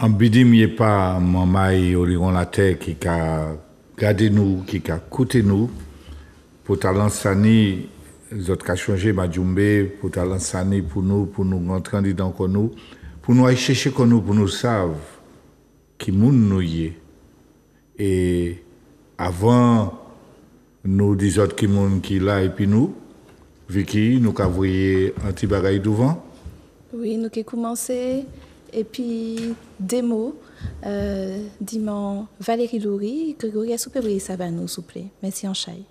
En bidim y pas mamay au la terre qui a gardé nous, qui a coûté nous, pour talent sani, les autres qui changé Majumbe, pour talent sani pour nous rentrer dans nous, pour nous aller chercher pour nous savent qui moun nous y est. Et avant nous disons qui moun qui là et puis nous, Vicky, nous avons voyé un petit bagaille devant. Oui, nous avons commencé. Et puis, des mots, dimant Valérie Loury, Grégory Assoupé, ça va nous souffler. Merci en chai.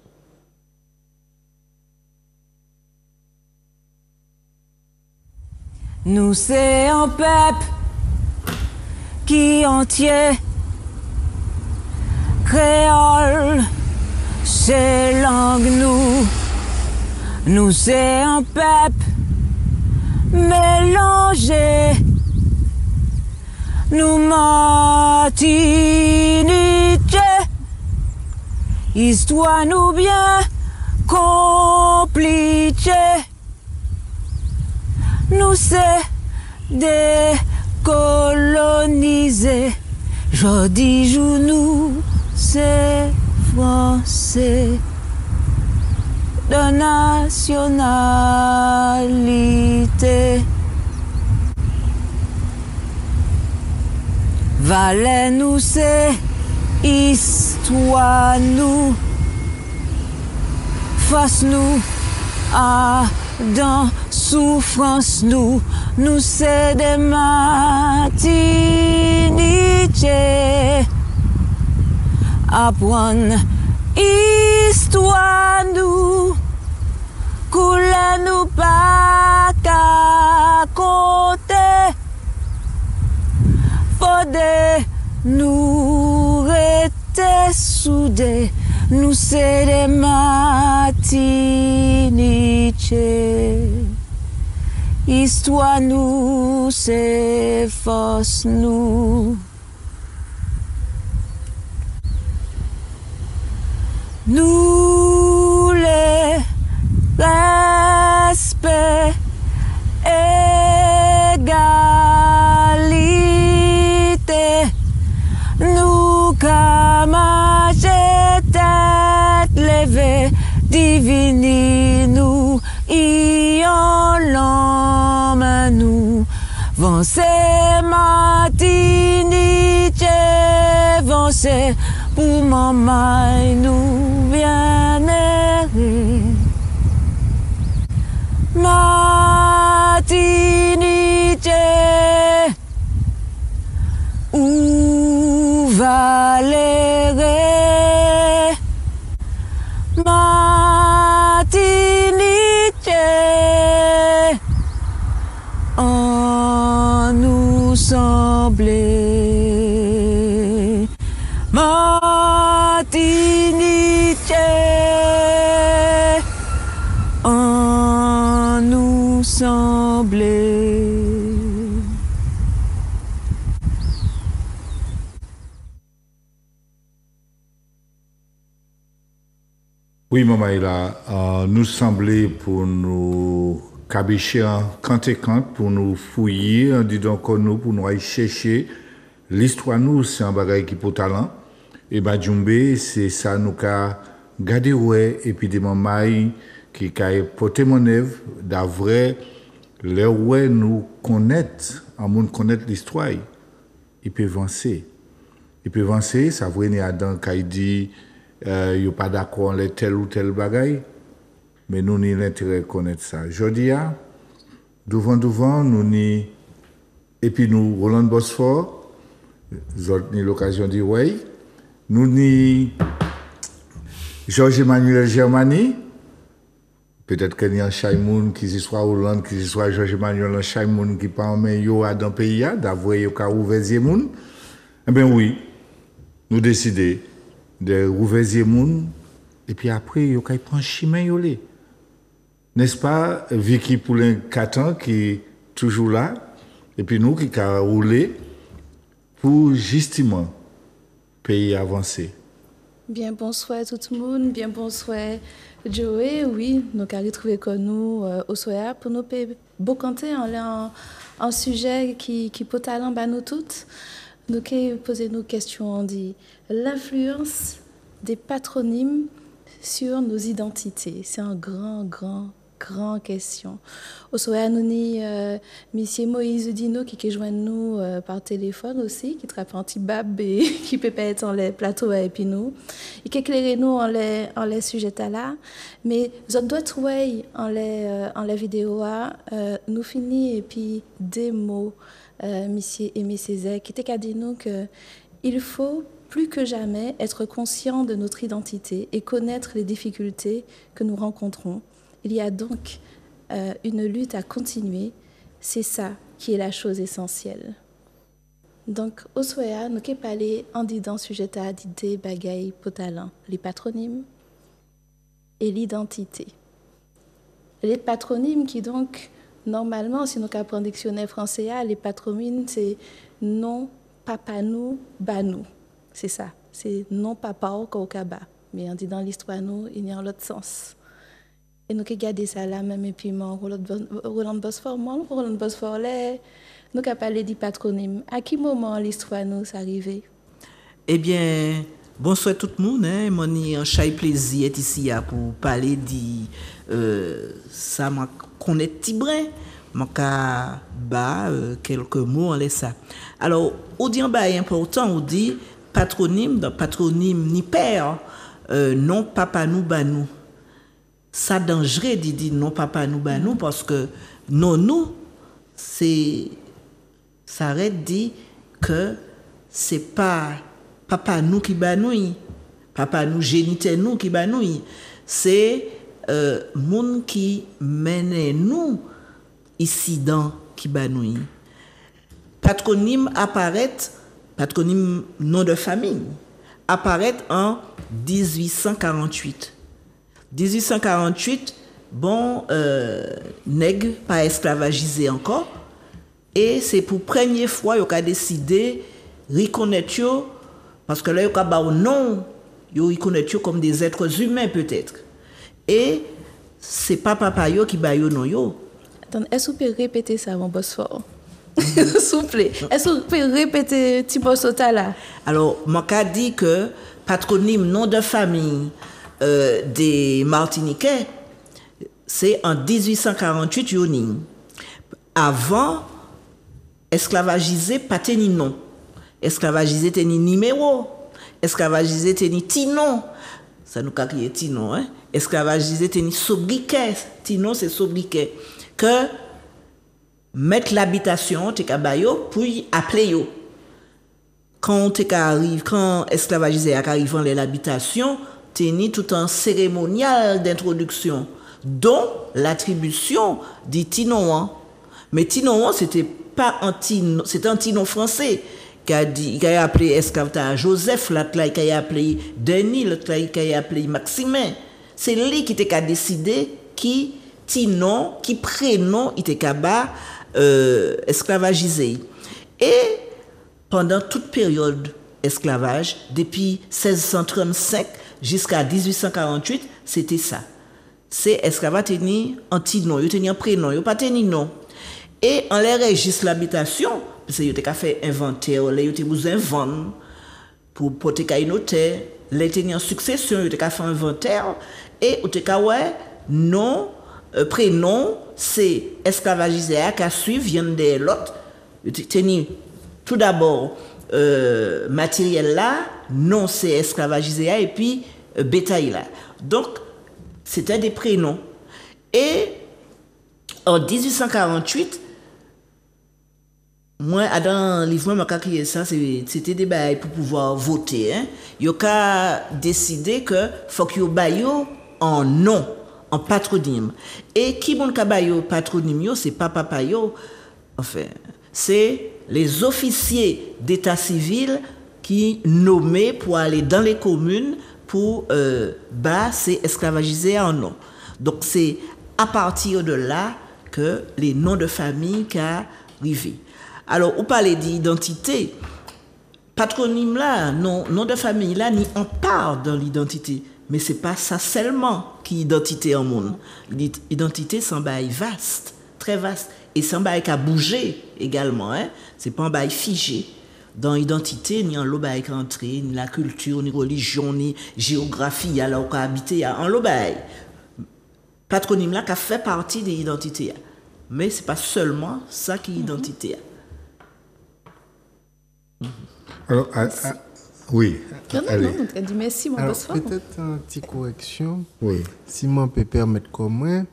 Nous c'est un peuple qui entier, créole, c'est langue nous c'est un peuple mélangé. Nous Martinique, histoire nous bien compliquée. Nous c'est décolonisés. Jodi jour nous c'est français de nationalité. Valais nous c'est histoire nous, face nous à dans souffrance nous c'est des Martiniquais. Apprendre histoire nous, couler nous pas qu'à côté. Faudrait nous rester soudés, nous c'est des Martiniquais. Histoire nous c'est force nous. Nous les respect égalité. Nous camager tête levée, divini nous y en l'homme nous. Vancez Martinique, vancez pour maman nous bien errer. Martinique, où Valérie, Martinique, en nous sembler. Martinique, en nous sembler. Oui, maman, il a nous semblé pour nous cabicher en quand et quand, pour nous fouiller, en disant que nous, pour nous aller chercher l'histoire, nous, c'est un bagage qui pour talent. Et Majumbe, c'est ça, nous, qu'a gardé, ouais, et puis des mamans qui a porté mon œuvre, d'avril, les ouais, nous connaître, en monde connaître l'histoire, il peut avancer. Il peut avancer, ça veut dire Adam qui dit, il n'est pas d'accord avec tel ou tel bagaille, mais nous avons l'intérêt de connaître ça. Aujourd'hui, devant, nous avons, et puis nous, Roland Bosphore, nous avons l'occasion de dire, oui, nous avons Georges-Emmanuel Germani, peut-être qu'il y a un Chaimoun qui soit Hollande, qui soit Georges-Emmanuel, un Chaimoun qui parle dans le pays, d'avoir ouvert des gens. Eh bien oui, nous décidons de rouvrir des gens, et puis après, il y a un chemin. N'est-ce pas, Vicky Poulin 4 ans qui est toujours là, et puis nous qui avons roulé pour justement pays avancer. Bien bonsoir tout le monde, bien bonsoir Joey. Oui, nous avons retrouvé comme nous au soir pour nous bocanter en sujet qui peut talent à nous toutes. Nous avons posé nos questions, on dit l'influence des patronymes sur nos identités. C'est un grande question. Au soir, nous avons monsieur Moïse Dino qui joint nous par téléphone aussi, qui trappe un petit bab et qui peut pas être en les plateaux et puis nous. Et qui éclaire nous en les sujets là. Mais je dois trouver en les vidéos nous finit et puis des mots monsieur Aimé Césaire qui était dit nous que il faut plus que jamais être conscient de notre identité et connaître les difficultés que nous rencontrons. Il y a donc une lutte à continuer. C'est ça qui est la chose essentielle. Donc, au soir, nous allons parler en disant sujet à l'idée, bagaille, potalin, les patronymes et l'identité. Les patronymes qui donc, normalement, si nous avons un dictionnaire français, les patronymes, c'est non, papa nous, ba nous. C'est ça. C'est non papa au kokaba. Mais on dit dans l'histoire, nous, il y a l'autre sens. Et nous avons gardé ça là, même et puis Roland Bosfor, nous avons parlé du patronyme. À quel moment l'histoire nous est arrivée? Eh bien, bonsoir tout le monde. Mon un chai plaisir est ici pour parler de ça. Moi, connais Tibrin. Moi, quelques mots en laissant. Alors, on dit en bas important, on dit patronyme, dans patronyme ni père, non papa nous banou. Ça dangereux dit non papa nous banou parce que non nous c'est ça arrête dit que c'est pas papa nous qui banouille, papa nous géniteur nous qui banouille, c'est monde qui mène nous ici dans qui banouille. Patronyme apparaît, patronyme nom de famille apparaît en 1848. 1848, bon, nègre pas esclavagisé encore, et c'est pour première fois qu'il a décidé de reconnaître, parce que là, il a non, il reconnaît comme des êtres humains peut-être. Et c'est pas papa qui ba yo non yo. Attends, est-ce que vous pouvez répéter ça, mon boss fort? S'il vous plaît. Est-ce que vous pouvez répéter Thibaut Sota là? Alors, mon cas dit que patronyme nom de famille des Martiniquais, c'est en 1848 yoni. Avant, esclavagisé pas teni nom. Esclavagisé teni numéro. Esclavagisé teni tinon. Ça nous crié tinon, hein. Esclavagisé teni sobriquet. Tinon c'est sobriquet. Que mettre l'habitation te kabayo pour appeler yo. Quand esclavagisé arrive en l'habitation, teni tout un cérémonial d'introduction, dont l'attribution du Tinoan. Mais Tinoan, c'était pas un Tino, c'était un Tino français qui a appelé esclave Joseph, l'autre qui a appelé Denis, l'autre qui a appelé Maximin. C'est lui qui a décidé qui Tino, qui prénom il était esclavagisé. Et pendant toute période esclavage, depuis 1635 jusqu'à 1848, c'était ça. C'est esclavage tenu anti-nom, il tenu un prénom, il pas tenu nom. Et en les registres l'habitation, parce que il a fait inventaire, il a besoin vendre pour porter une notaire, il a tenu en succession, il a fait inventaire et il a ouais nom prénom c'est esclavagisé qui a suivi vient de l'autre. Il a tenu tout d'abord matériel là, non c'est esclavagisé et puis bétail là. Donc c'était des prénoms. Et en 1848, moi dans le livre moi qui ça c'était des bails pour pouvoir voter hein. Yo ka décidé que faut que yo bayo en nom, en patronyme. Et qui bon ka bayo patronyme yo, c'est pas papa yo. Enfin, c'est les officiers d'état civil qui nommaient pour aller dans les communes pour c'est esclavagisé en nom. Donc c'est à partir de là que les noms de famille qui arrivent. Alors, on parlait d'identité. patronyme là, nom de famille là, ni en part dans l'identité. Mais c'est pas ça seulement qui identité en monde. L'identité, c'est un bail vaste, très vaste. Et c'est un bail qui a bougé également. Hein? C'est pas un bail figé. Dans l'identité, ni en l'obaï qui entré, ni la culture, ni religion, ni géographie, alors qu'on a habité, en l'obaï. Patronyme là qui a fait partie de l'identité. Mais c'est pas seulement ça qui est l'identité. Alors, oui. Non, allez. non, tu as dit merci, mon Alors, bonsoir. peut-être une petite correction. Oui. Si moi peut permettre comme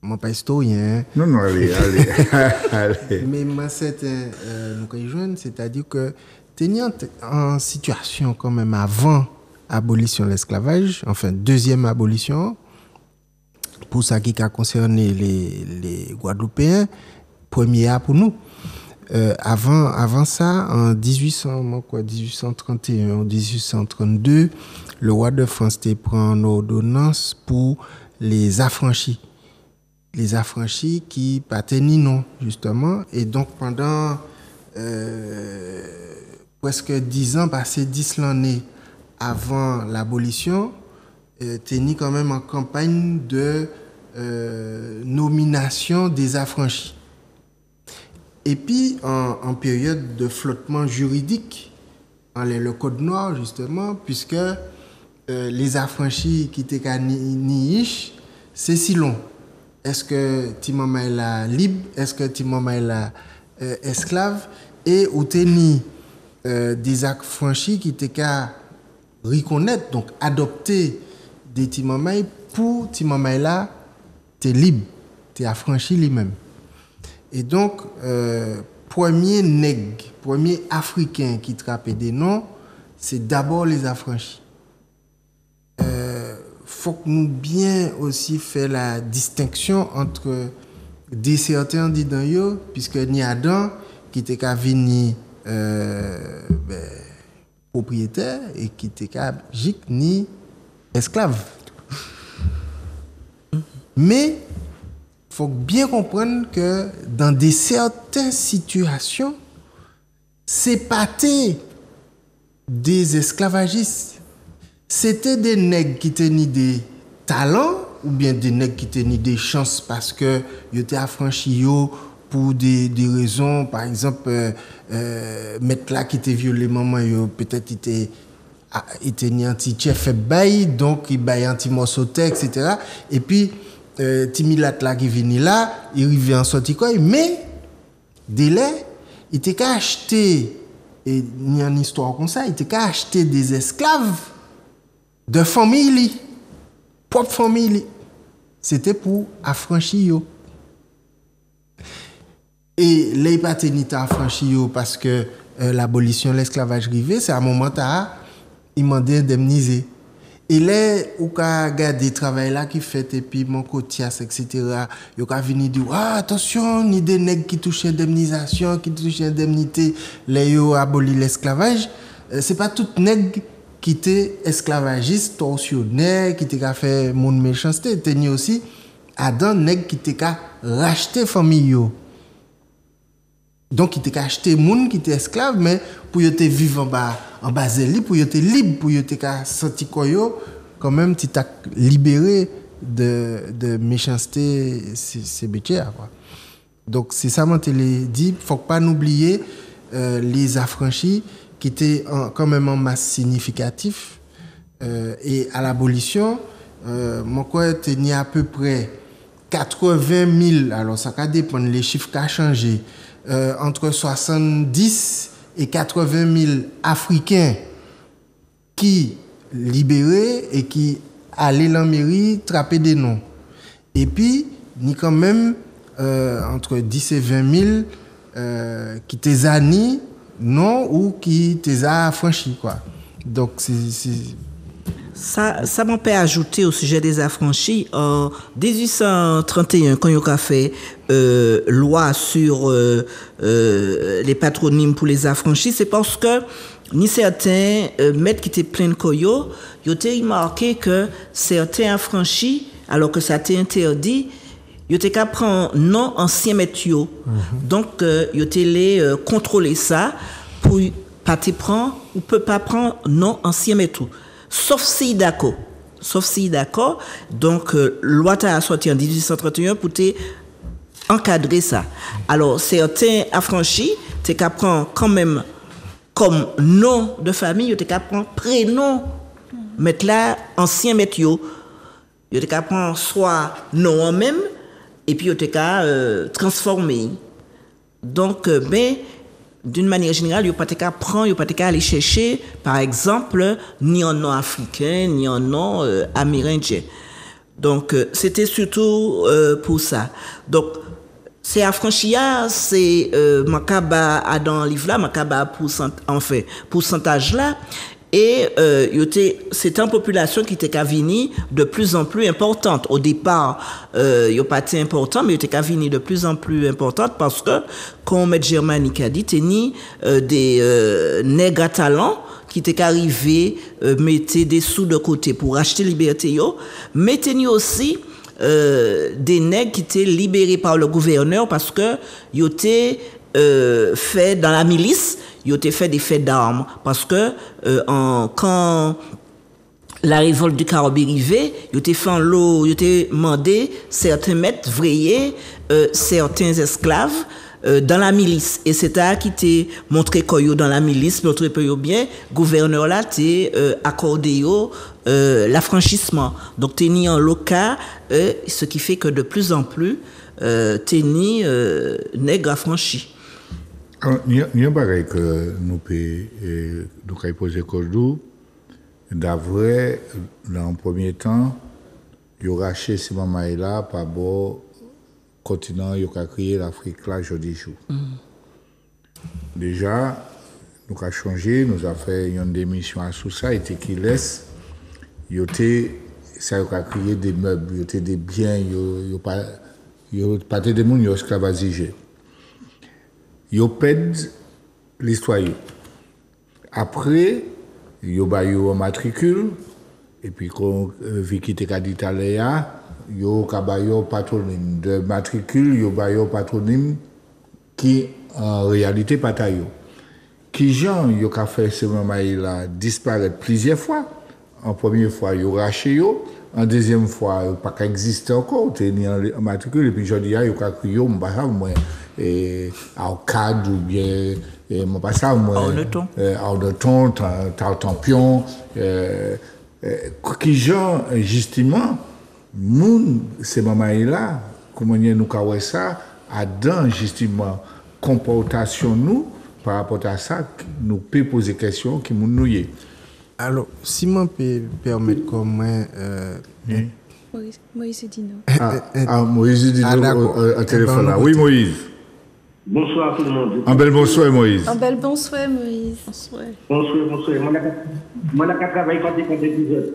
moi pas historien, Non, non, allez. Allez. mais moi c'est nous rejoindre, c'est-à-dire que teniant en situation quand même avant abolition de l'esclavage, enfin deuxième abolition, pour ça qui a concerné les Guadeloupéens, premier pour nous. Avant ça, en 1831 ou 1832, le roi de France prend une ordonnance pour les affranchis. Les affranchis qui pateni non, justement. Et donc, pendant presque 10 ans, passé 10 l'année avant l'abolition, teni quand même en campagne de nomination des affranchis. Et puis, en période de flottement juridique, le Code noir, justement, puisque les affranchis qui étaient à Niish, c'est si long. Est-ce que Timama est là libre? Est-ce que Timama est là esclave? Et ou teni des affranchis qui étaient qu'à reconnaître, donc adopter des Timama pour Timama est là, t'es libre, t'es affranchi lui-même. Et donc, premier nègre, premier africain qui trappait des noms, c'est d'abord les affranchis. Faut que nous bien aussi faire la distinction entre des certains d'Idanyo, puisque ni Adam, qui était qu'à venir propriétaire, et qui était qu'à gic ni esclave. Mais faut bien comprendre que dans des certaines situations, c'est pas des esclavagistes. C'était des nègres qui tenaient des talents ou bien des nègres qui tenaient des chances parce que ils étaient affranchis pour des raisons, par exemple, mettre là qui était violé maman, peut-être il était ni anti-chef fait bail, donc il bail anti-morceau, etc. Et puis Timilat là qui vient là, il arrive en sortie quoi, mais délai, il était qu'à acheter, et il y a une histoire comme ça, il était qu'à acheter des esclaves de famille, propre famille. C'était pour affranchir. Et les paternités affranchis parce que l'abolition de l'esclavage arrivait, c'est à un moment où ils demandaient indemniser. Et là, où qu'a regardé le travail là qui fait et puis mon cotias, etc. Il a venu dire attention, ni des nègres qui touchent indemnisation, qui touchent indemnité, là yo aboli l'esclavage. C'est pas tout nègre qui était esclavagiste, tortionnaire, qui était qu'à faire mon méchanceté. Tenir aussi Adam nègre qui était qu'à racheter famille yo. Donc il était qu'à acheter moun qui était esclave, mais pour y était vivre en bas pour y était libre, pour y était qu'à sortir koyo, quand même tu t'as libéré de méchanceté c'est bêtises quoi. Donc c'est ça moi te l'ai dit, faut pas oublier les affranchis qui étaient quand même en masse significatif et à l'abolition mon quoi tenait à peu près 80 000, alors ça va dépendre les chiffres qui ont changé, entre 70 et 80 000 Africains qui libéraient et qui allaient dans la mairie trapper des noms. Et puis, il y a quand même entre 10 et 20 000 qui étaient années non ou qui étaient affranchis quoi. Donc Ça m'a fait ajouter au sujet des affranchis. En 1831, quand il y a fait loi sur les patronymes pour les affranchis, c'est parce que ni certains maîtres qui étaient pleins de koyo, ils ont remarqué que certains affranchis, alors que ça était interdit, ils étaient qu'à prendre non ancien maître. Donc, ils étaient les contrôler ça pour pas te prendre ou peut pas prendre non ancien métou. Sauf si d'accord. Donc, loi a sorti en 1831 pour te encadrer ça. Alors, certains affranchis, tu prendre quand même comme nom de famille, tu prendre prénom, mettre là, ancien métier. Tu prendre soit nom en même, et puis tu transformer. Donc, mais d'une manière générale, il n'y a pas de cas prendre, il n'y a pas de cas aller chercher, par exemple, ni en nom africain, ni en nom amérindien. Donc, c'était surtout pour ça. Donc, c'est affranchia, c'est Makaba dans le livre là, Makaba pourcentage là. Et c'est une population qui était venue de plus en plus importante. Au départ, il n'y a pas été important, mais il était venue de plus en plus importante parce que, comme M. Germanique a dit, il y a des nègres à talent qui étaient arrivés, mettaient des sous de côté pour acheter liberté, mais il y a aussi des nègres qui étaient libérés par le gouverneur parce que ils étaient fait dans la milice, ils ont fait des faits d'armes parce que quand la révolte du Caraïbe arrivait, ils ont fait en lot, ils ont demandé certains maîtres vrayer certains esclaves dans la milice. Et c'est à qui t'est montré qu'on dans la milice, montré peu bien, gouverneur là t'est accordé l'affranchissement. Donc t'es ni en local, ce qui fait que de plus en plus t'es ni nègre affranchi. Il y a un bagage que nous pouvons poser Kodou. D'avril, dans le premier temps, il y aura chez Simon Maïla par le continent, il y a créé l'Afrique là, jeudi jour. Déjà, nous avons changé, nous avons fait une démission à Society qui laisse, ça a créé des meubles, il y a des biens, il n'y a pas de monde, il y a esclavagisé. Yo pède l'histoire. Après, yo ba yo matricule, et puis quand Vicky te ka dit taléa, yo ka ba yo patronyme de matricule, yo ba yo patronyme qui en réalité pas ta yo. Qui gens yo ka fait ce moment là disparaître plusieurs fois. En première fois yo raché yo, en deuxième fois pas exister encore, t'es ni en matricule et puis jodi yo ka crier m'ba moi et au cadre ou bien mon passage moi au de ton tampion qui gens justement moun ces mamans là comment nous ka ça à dans justement comportation nous par rapport à ça nous peut poser question qui moun nous y. Alors Simon peut permettre comment Moïse Dino. Moïse Dino au téléphone là. Oui Moïse. Bonsoir tout le monde. Un bel bonsoir Moïse. Un bel bonsoir Moïse. Bonsoir. Moi n'a qu'à travailler quand épisode.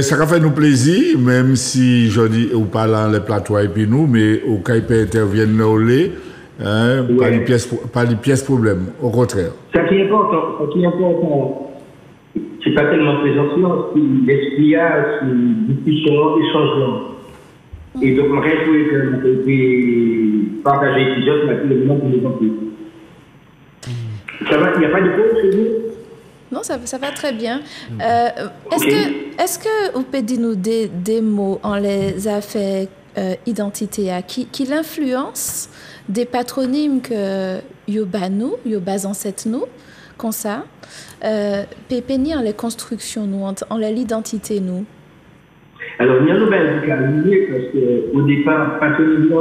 Ça va faire nous plaisir, même si je dis ou pas dans les plateaux et puis nous, mais au cas où interviennent nous les, pas les pièces problème, au contraire. Ce qui est important, c'est pas tellement présentation, c'est l'espiage, c'est discussion, échangement. Et donc, je reste que vous pouvez partager l'épisode, mais le moment que vous avez. Ça va, il n'y a pas de pause chez vous? Non, ça va très bien. Est-ce que vous pouvez dire nous des mots en les affaires identité qui l'influence des patronymes que Yobanou, Yobas ancêtres nous, comme ça, pépenir en les constructions nous, en l'identité nous? Alors, il y a une belle carrière parce qu'au départ, patronyme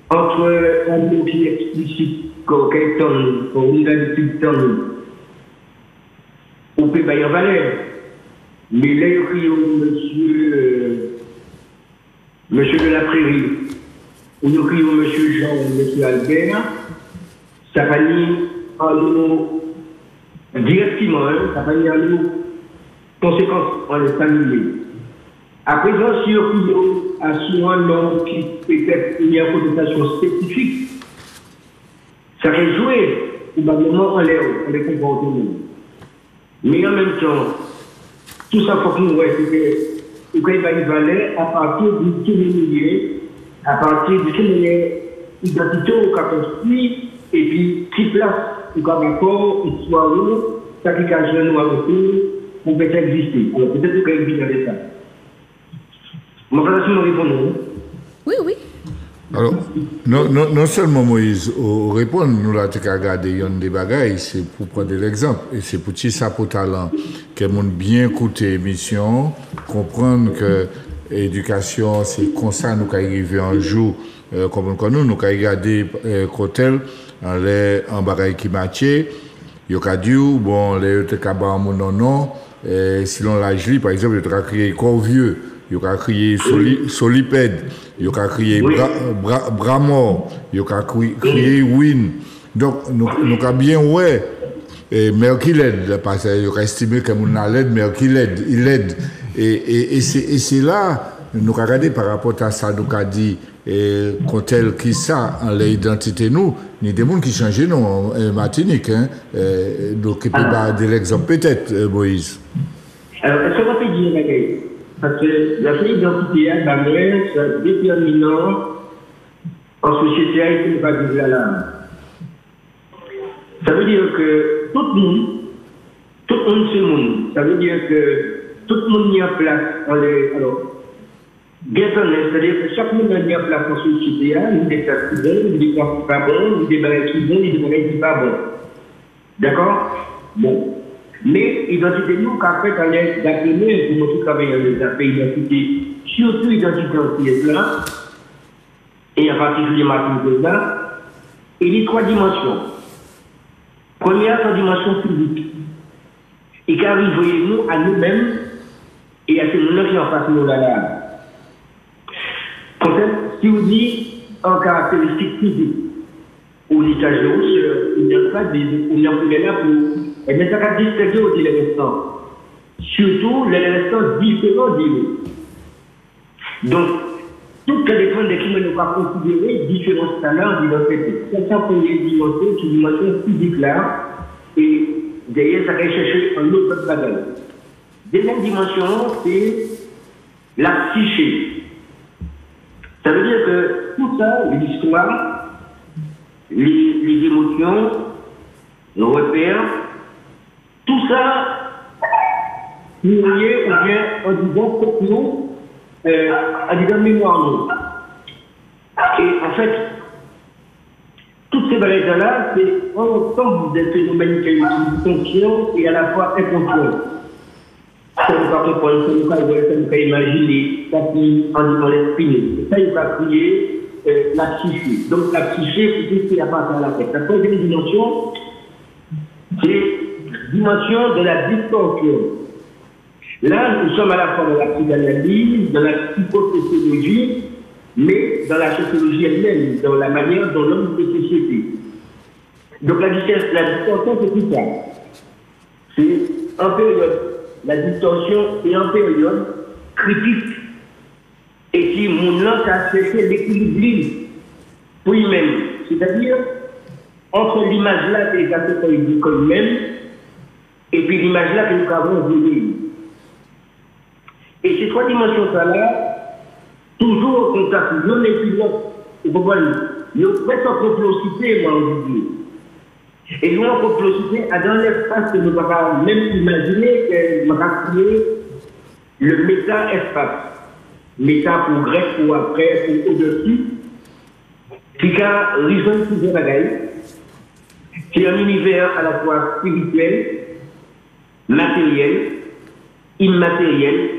entre un mot qui explicite qu'on y a depuis le temps, on peut pas y en valeur. Mais là, il y a monsieur de la Prairie, ou il y a monsieur Jean, monsieur Albert, ça va ni en nous directement, ça va ni en nous conséquences en les familiers. À présent, si on a sur un nom qui peut-être une connotation spécifique, ça va jouer probablement en les comportements. Mais en même temps, tout ça, il faut que nous voyons que il va y valer à partir du tout milieu à partir de quelle identité on a construit, et puis qui place, ou comme rapport, histoire, ça qui a joué nous avec nous, on peut exister. Alors peut-être que vous avez avec ça. Mon frère, si nous répondons. Oui, oui. Alors, non seulement Moïse, au répondre, nous l'avons regardé des bagailles, c'est pour prendre l'exemple. Et c'est pour ça pour talent, que nous bien écouter l'émission, comprendre que l'éducation, c'est comme ça nous arriver un jour, comme nous avons regardé Cotel, en bagaille qui matchait, il y a dit, bon, les cabas non, sinon l'âge, par exemple, il y a crié Corvieux. Il y a crié solipède, il y a crié bras mort, il y a crié win. Donc, nous avons bien, ouais, Merkiled, parce qu'il a estimé que nous avons l'aide, Merkiled, il aide. Et c'est là, nous avons regardé par rapport à ça, nous avons dit, quand elle qui ça, en l'identité, nous, il y a des gens qui changent, non, Martinique, hein. Donc, il peut pas donner l'exemple, peut-être, Moïse. Alors, est-ce qu'on peut dire, parce que la seule identité est la mère, c'est déterminant en société et qui ne va pas vivre là. Ça veut dire que tout le monde c'est le monde. Ça veut dire que tout le monde est en place dans les. Alors, c'est-à-dire que chaque monde est en place en société, il y a des classes qui bonnes, il y a des classes qui pas bonnes, il y a des barrières qui bonnes, il y a des barrières qui pas bonnes. D'accord? Bon. Mais l'identité, nous, qu'en fait, on est d'appelé pour nous travailler dans les aspects identité, surtout l'identité en là, et en particulier Martin là, il y a trois dimensions. Première, c'est la dimension physique. Et qui arrive nous à nous-mêmes et à ces gens qui en face de nous là. Si vous dites en caractéristique physique, ou l'étage de hausse, il n'y a pas de là pour. Et bien, ça va distinguer aussi les restants. Surtout les restants différents d'eux. Donc, tout dépend de qui nous va considérer différents talents d'identité. C'est ça pour les dimensions, c'est une dimension physique là. Et derrière, ça va chercher un autre bagage. Deuxième dimension, c'est la psyché. Ça veut dire que tout ça, l'histoire, les émotions, nos repères, tout ça, nous lié ou bien en disant pour nous, en disant mémoire nous. Et en fait, toutes ces balaisses-là, c'est ensemble des phénomènes qui sont conscients et à la fois inconscients. Ça ne peut pas comprendre, ça ne peut pas imaginer, ça qui en disant l'esprit. Ça, il va crier la psyché. Donc la psyché, c'est ce qui appartient à la tête. La troisième dimension, c'est la dimension de la distorsion. Là, nous sommes à la fois dans la psychanalyse, dans la psychosociologie, mais dans la sociologie elle-même, dans la manière dont l'homme fait société. Donc la distorsion, c'est tout ça. C'est en période, la distorsion est en période critique. Et si mon langue a cherché l'équilibre pour lui-même, c'est-à-dire entre l'image là que les acteurs dit comme même et puis l'image là que nous avons vue. Et ces trois dimensions-là, toujours en contact, non les pilotes, vous comprenez, nous faisons en complexité, moi, on dit. Et nous, en complexité, à dans l'espace que nous ne pouvons pas même imaginer que nous avons créé le méta-espace. Méta pour grec, pour après, pour au-dessus, qui a rejoint plusieurs bagailles, qui est un univers à la fois spirituel, matériel, immatériel,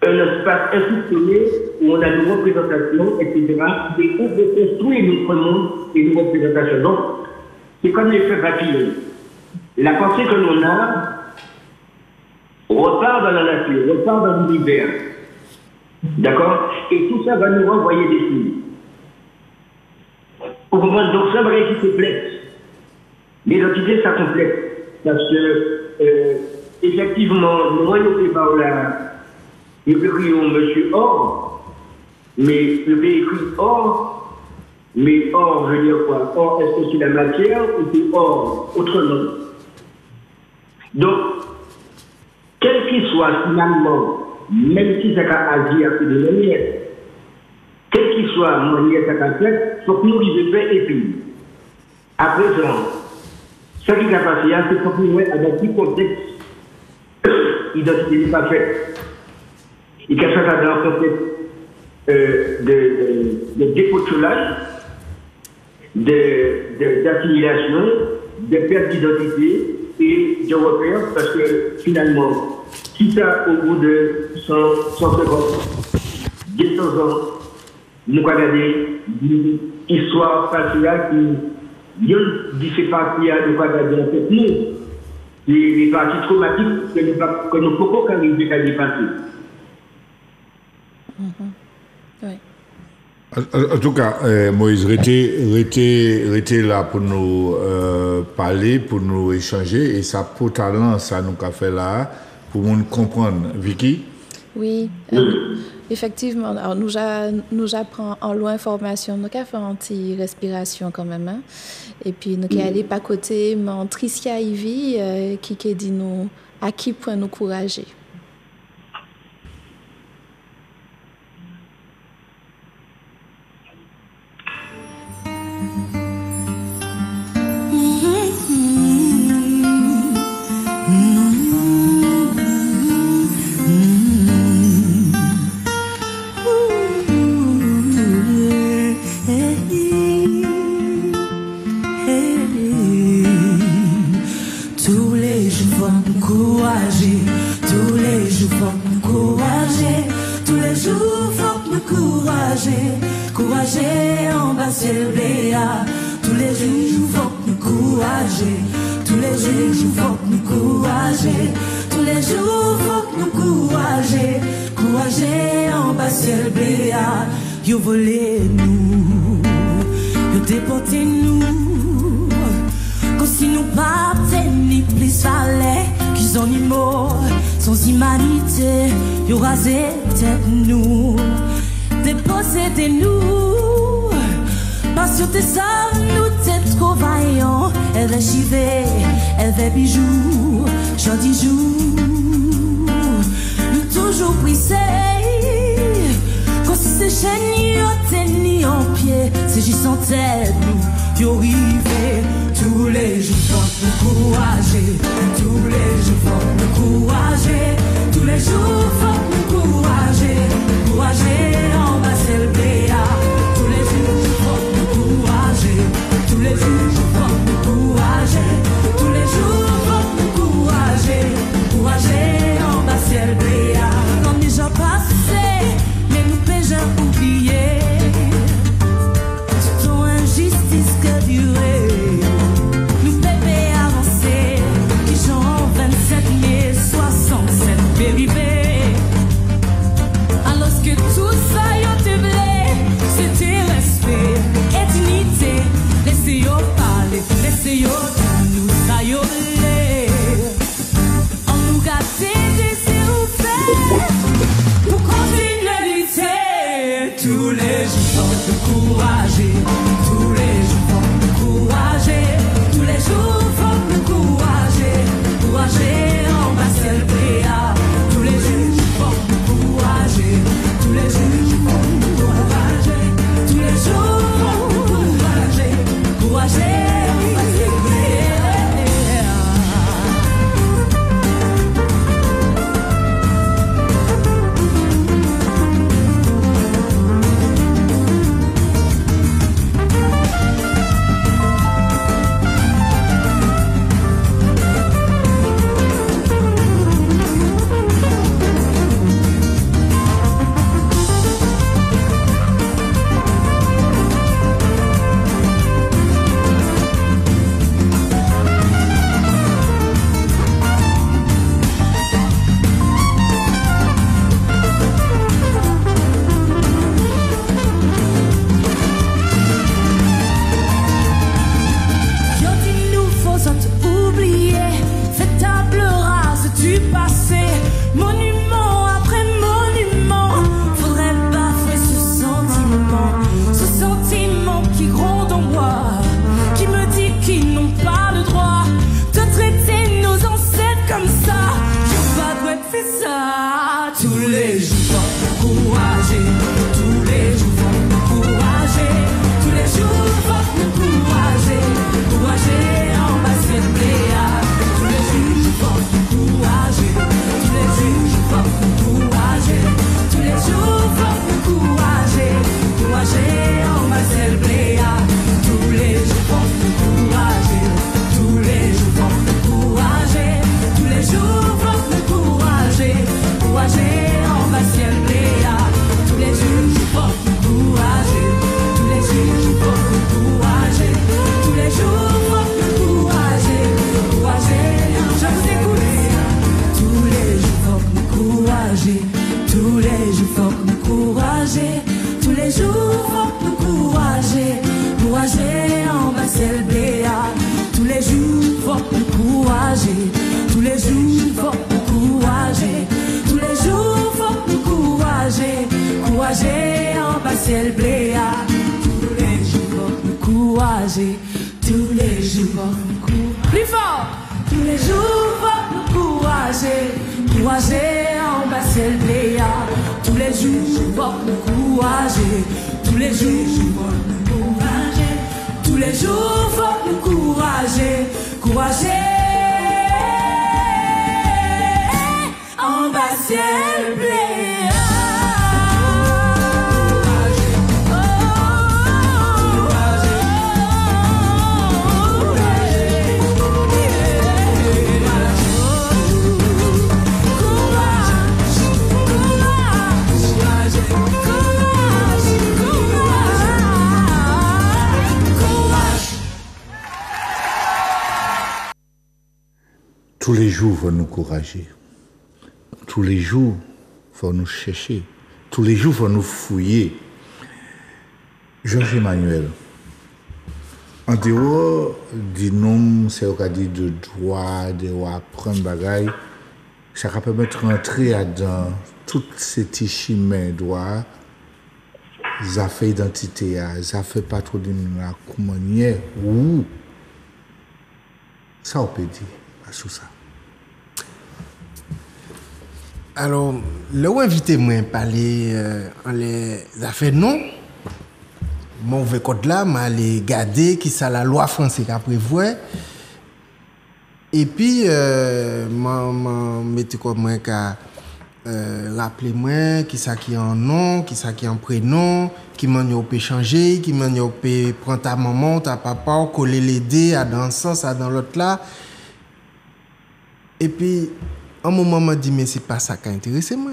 un espace institutionnel où on a une représentation, etc. Et on peut construire notre monde et une représentation. Donc, c'est comme l'effet papillon. La pensée que l'on a repart dans la nature, repart dans l'univers. D'accord? Et tout ça va nous renvoyer des signes. Pour comprendre, donc ça va être complexe. L'identité, ça complexe. Parce que, effectivement, nous, on ne pas là. Il peut écrire monsieur or, mais il peut écrire or, mais or, je veux dire quoi? Or, est-ce que c'est la matière ou c'est or autrement? Donc, quel qu'il soit finalement, même si ça a agi à ces deux manières, quel soit manière 57, il faut que nous arrivions à faire et puis. À présent, ce qui a passé, c'est pour nous avec le contexte, l'identité n'est pas faite. Il y a ça dans le contexte de dépôt de chômage, d'assimilation, de perte d'identité et de repères, parce que finalement, si ça, au bout de 150, 200 ans, nous avons regardé une histoire faciale qui fait partie de nous regarder en fait nous, les parties traumatiques que nous pouvons arriver à dépasser. Oui. En tout cas, Moïse, restez là pour nous parler, pour nous échanger, et ça pour talent, ça nous a fait là, pour nous comprendre. Vicky? Oui, effectivement. Alors, nous apprenons en loin formation, nous avons fait une petite respiration quand même. Hein? Et puis, nous sommes allés par côté, mais Tricia Ivy, qui dit nous à qui point nous encourager. Yo volé nous, yo déporté nous, comme si nous pas ni plus fallait qu'ils ont ni mort, sans humanité, yo rasé tête nous, dépossédé nous, parce que t'es ça, nous t'es trop vaillant, elle va chiver, elle va bijoux, j'en dis jour, nous toujours brisés. C'est chaîne, ni en pied, c'est juste en tête, nous, yo rivé. Tous les jours, faut nous courager. Tous les jours, faut nous courager. Tous les jours, faut nous courager. Courager en bas, c'est le béa. Tous les jours, faut nous courager. Tous les jours, faut nous courager. Tous les jours, faut nous courager. Courager en bas, c'est le béa. Comme les gens passaient, j'ai oublié ton injustice que durée. Nous bébés avancés, qui j'en 27 67 péribés. Alors que tout ça y était blé, c'était respect et dignité. Laissez-yo parler, laissez-yo nous ça y olé. On nous gâtait des faire pour continuer. Tous les jours, faut nous courager. Tous les jours, faut nous courager. Tous les jours, faut nous courager. Courager en bas, c'est le béa. Tous les jours, faut nous courager. Tous les jours, faut nous courager. Tous les jours, faut nous courager. Courager en bas, c'est le béa. Tous les jours, faut nous courager. Tous les jours, faut nous courager. courager, on va ciel béa. Tous les jours, faut nous courager. Tous les jours, faut nous courager. Tous les jours, faut nous courager. Courager, je vous écoute. Tous les jours, faut nous courager. Tous les jours, faut nous courager. Tous les jours, faut nous courager. Courager, on va ciel béa. Tous les jours, faut nous courager. Tous les jours, faut nous courager. Tous les jours, faut nous courager. Courager, on va ciel béa. Tous les jours, faut nous courager. Tous les jours, faut nous courager. Plus fort! Tous les jours, faut nous courager. Courager, on va ciel béa. Tous les jours, faut nous courager. Tous les jours, faut nous courager. Tous les jours, faut nous courager. Courager, on va ciel béa. Tous les jours, il faut nous courager. Tous les jours, il faut nous chercher. Tous les jours, il faut nous fouiller. Georges Emmanuel, en dehors du nom, c'est au cas de droit, de apprendre bagaille, ça va permettre d'entrer dans toutes ces chimères droit, ça fait identité, ça fait patronyme, comment manière, ou ça on peut dire sur ça. Alors, là où invité moi parler en les affaires non, mauvais code là, m'a aller garder qui ça la loi française a prévoit. Et puis mettez comme moi qu'à rappeler moi qui ça qui en nom, qui ça qui en prénom, qui m'en yo peut changer, qui m'en yo peut prendre ta maman, ta papa, coller les dés à dans sens à dans l'autre là. Et puis un moment m'a dit mais c'est pas ça qui intéresse moi.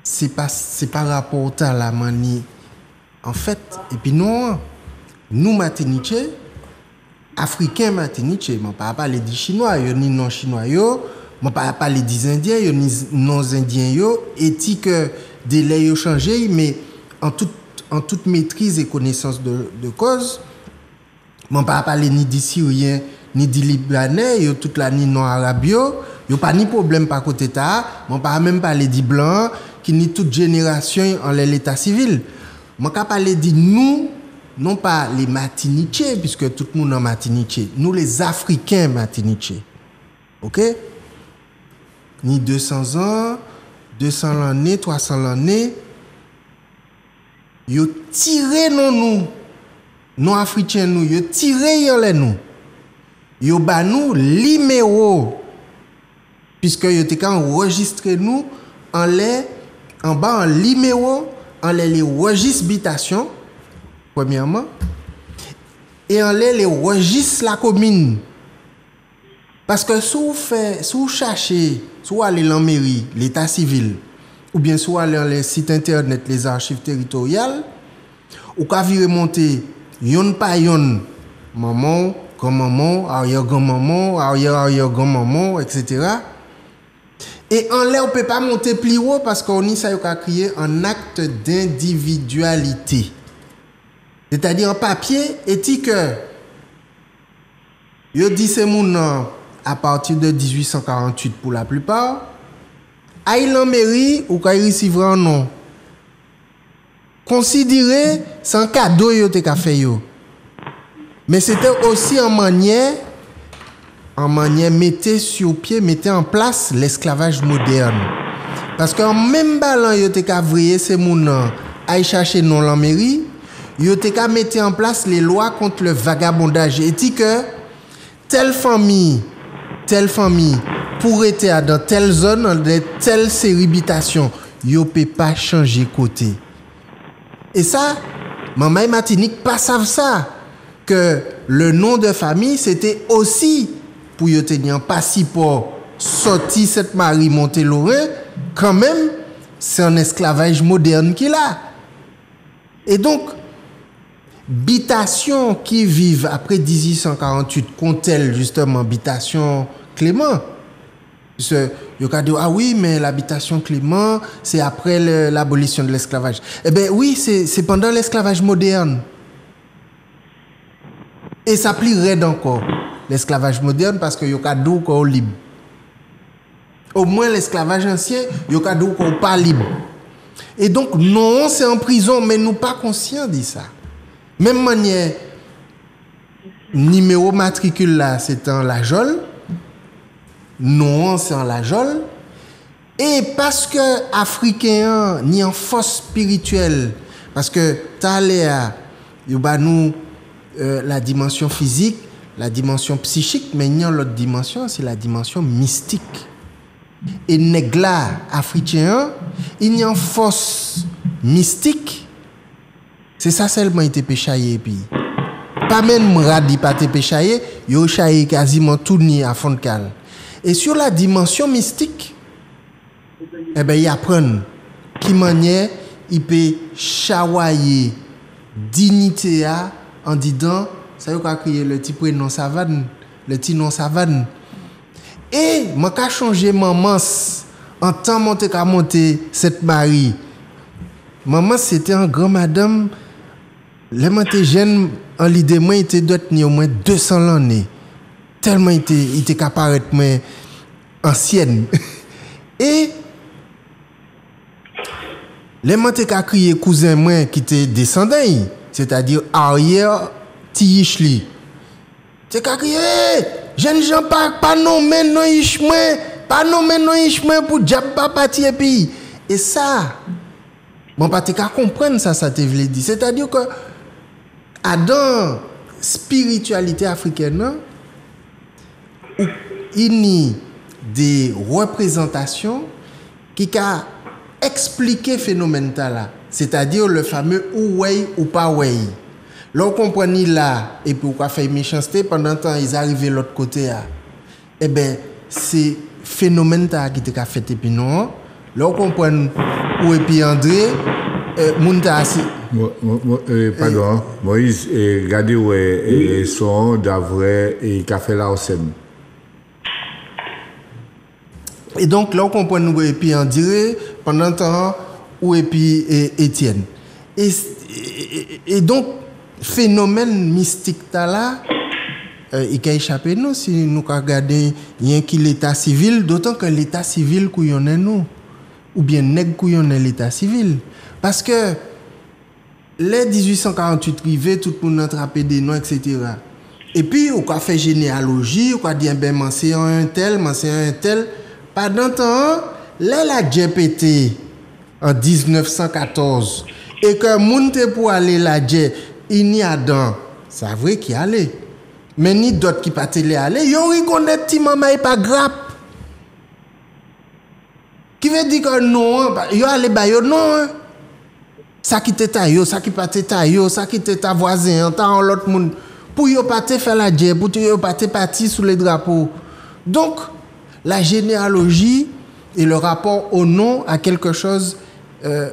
C'est pas rapport à la manie en fait. Et puis non, nous Martinique Africains Martinique, mon pas parler des chinois, yo ni non chinois yo, mon pas parler des indiens, yo ni non indiens yo, éthique délai yo changé mais en toute maîtrise et connaissance de cause. Mon pas parler ni des syriens ni des libanais, yo toute la ni non arabe yo pas ni problème par côté ta, mon pas même parler des blancs qui ni toute génération en l'état civil. Mon pas parler de nous non pas les Martiniquais, puisque tout le monde est Martiniquais, nous les Africains Martiniquais. Ok? Ni 200 ans, 200 l'année, 300 l'année, yo tiré nous, non Africains nous, yo tiré yon nous. Yo ba nous numéro, puisque yo te kan enregistré nous en bas en numéro, en les registres d'habitation. Premièrement, et en les registres la commune. Parce que si vous cherchez, si vous allez dans la mairie, l'état civil, ou bien si vous allez dans les sites internet, les archives territoriales, ou quand vous remontez, yon pa yon, maman, grand-maman, arrière-grand-maman, arrière-arrière-grand-maman, etc. Et en l'air, on ne peut pas monter plus haut parce qu'on y ça a créé un acte d'individualité. C'est-à-dire en papier, éthique. Yo dit c'est moun à partir de 1848 pour la plupart. Aïe en mairie ou kay recevra un nom. Considéré sans cadeau yo te ka fait yo. Mais c'était aussi en manière mettez sur pied, mettez en place l'esclavage moderne. Parce qu'en même balan yo te ka vriller ces moun aïe chercher non la mairie. Yo te ka mettre en place les lois contre le vagabondage et dit que telle famille pour être dans telle zone dans telle série d'habitation yo peut pas changer côté. Et ça maman Martinique pas savent ça que le nom de famille c'était aussi pour yo tenir un passeport sorti cette Marie Monteloré quand même, c'est un esclavage moderne qu'il a. Et donc, Bitation qui vivent après 1848, qu'ont-elles justement Bitation Clément? Il y a dit, ah oui, mais l'habitation Clément, c'est après l'abolition de l'esclavage. Eh bien oui, c'est pendant l'esclavage moderne. Et ça plierait encore, l'esclavage moderne, parce que y a dit qu'on est libre. Au moins l'esclavage ancien, y a dit qu'on n'est pas libre. Et donc, non, c'est en prison, mais nous pas conscients de ça. Même manière, numéro matricule là, c'est en la Jole. Non, c'est en la Jole. Et parce que Africain, ni en force spirituelle, parce que Taléa, il y a nous la dimension physique, la dimension psychique, mais il y a l'autre dimension, c'est la dimension mystique. Et Negla, Africain, il y a une force mystique. C'est ça seulement qui était péchaillé. Puis, pas même Radi pas été péchaillé, il a chaillé quasiment tout ni à fond de cale. Et sur la dimension mystique, eh ben, il apprend qui manière il peut chawailler dignité en disant, ça y a crié le petit prénom savane, le petit nom savane. Et moi quand changer maman en temps monter cette Marie. Maman c'était un grand madame. Les monté jeune en l'idée moi était doit tenir au moins 200 l'année. Tellement il était capable mais ancienne. Et les monté qu'a crié cousin moi qui était descendant, c'est-à-dire arrière Tiichli. C'est qu'a crié jeune gens pas nommer non chemin, pas nommer non chemin pour diable pas partir pays. Et ça bon pas te comprendre ça te veut dire. C'est-à-dire que dans spiritualité africaine il y a des représentations qui a expliqué phénomène là, c'est-à-dire le fameux ouai ou pas ouai. Là on comprend là et puis on fait méchanceté pendant temps ils arrivaient de l'autre côté là. Eh ben c'est phénomène là qui t'a fait et puis non. Là on comprend où et puis André pardon, Moïse, regardez où est son d'avril et café là au Seine. Et donc là on comprend nous et puis André pendant temps où et puis Étienne. Et donc phénomène mystique là il a échappé nous si nous regardons rien qui l'état civil, d'autant que l'état civil qu'on est nous ou bien nèg qu'on est l'état civil. Parce que les 1848 arrivés, tout le monde a attrapé des noms, etc. Et puis, on a fait généalogie, on a dit, ben, c'est un tel. Pendant temps, là, la GPT en 1914, et que monde pour aller la Dje, il n'y a dans, c'est vrai qu'il y allait. Mais ni d'autres qui pas télé aller, yo reconnaît ti maman est pas grappe. Qui veut dire que non, yo aller ba yo non. Ça qui te taille, ça qui pas te taille, ça qui te ta voisin, tant l'autre monde pour yo pas te faire la Dje, pour yo pas te partir sous les drapeaux. Donc la généalogie et le rapport au nom a quelque chose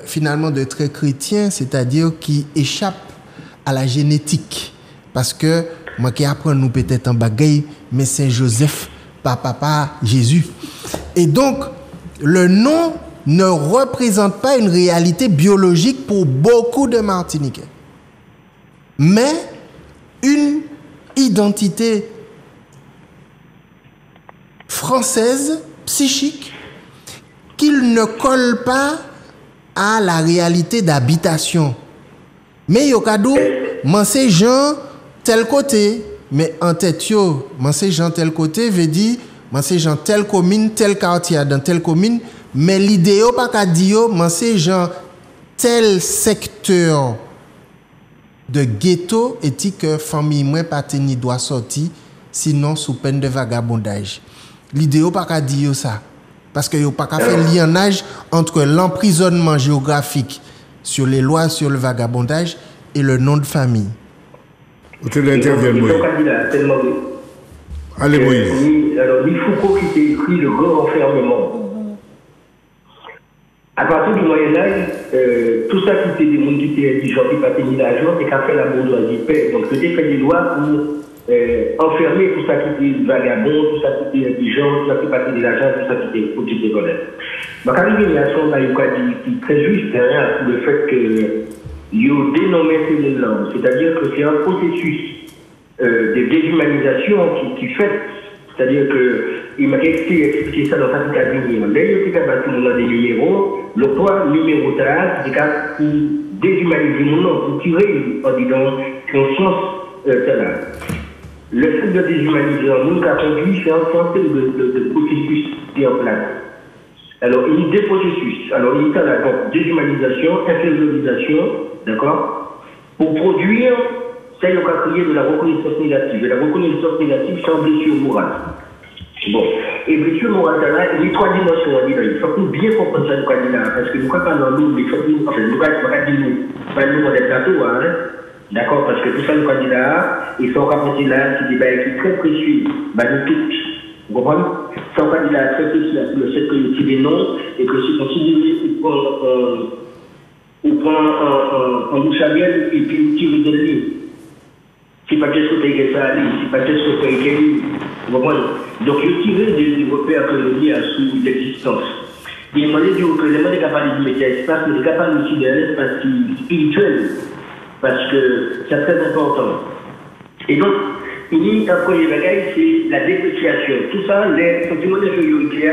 finalement de très chrétien, c'est-à-dire qui échappe à la génétique. Parce que moi qui apprends nous peut-être en bagaille, mais c'est Joseph, papa Jésus. Et donc le nom ne représente pas une réalité biologique pour beaucoup de Martiniquais, mais une identité française, psychique, qu'il ne colle pas à la réalité d'habitation. Mais yokado, Mansé Jean tel côté, mais en tête yo, Mansé Jean tel côté veut dire Mansé Jean telle commune, tel quartier dans telle commune. Mais l'idée pas qu'à dire Mansé Jean tel secteur de ghetto et que famille moi pas teni doit sortir sinon sous peine de vagabondage. L'idée pas qu'à dire ça parce que yo pas qu'à faire liennage entre l'emprisonnement géographique sur les lois sur le vagabondage et le nom de famille. Vous avez intervenu Moïse. Allez Moïse. Alors, ni Foucault qui t'a écrit Le Grand Enfermement. À partir du Moyen-Âge, tout ça qui était des mondes qui étaient indigents, qui pas mis l'argent, c'est qu'à faire la bourgeoisie paix. Donc, c'était fait des lois pour enfermer tout ça qui était vagabond, tout ça qui était indigent, tout ça qui passait de l'argent, tout ça qui était pour qui était volé. Ma carrière là, qui est très juste, hein, le fait que ils dénommé ces mondes-là. C'est-à-dire que c'est un processus de déshumanisation qui fait. C'est-à-dire que il m'a expliqué ça dans sa petite cabinet. D'ailleurs, il y a des numéros, le point numéro 13, c'est pour déshumaniser mon nom, pour tirer, en disant, conscience, cela. Le fait de déshumaniser un monde qui a conduit, c'est un certain de processus qui est en place. Alors, il y a des processus. Alors, il y a la déshumanisation, infériorisation, d'accord, pour produire. Ça, il a créé de la reconnaissance négative. Et la reconnaissance négative, c'est une blessure morale. Bon. Et blessure morale, il y a trois dimensions. Il faut que nous bien comprendre ça, parce que nous ne croyons pas dans nous, mais il faut que nous, enfin, nous ne croyons pas dire nous, pas nous, on est plateau, hein. D'accord, parce que tout ça, nous candidats, ils sont rapportés là, c'est des bails qui sont très précieux, bah, nous tous. Vous comprenez? C'est un candidat très précieux, le fait que nous tirons des noms, et que c'est considéré ou prend un bouche à miel, et puis nous tirons de lui. C'est pas qu'est-ce que tu as ça aller, c'est pas qu'est-ce que tu as écrit. Donc, je tirais des repères que le lien sous l'existence. Il m'a dit que les gens sont capables de mettre espace, mais sont capables aussi de l'espace spirituel, parce que c'est très important. Et donc, il y a un premier bagage, c'est la dépréciation. Tout ça, les sentiments de juridique,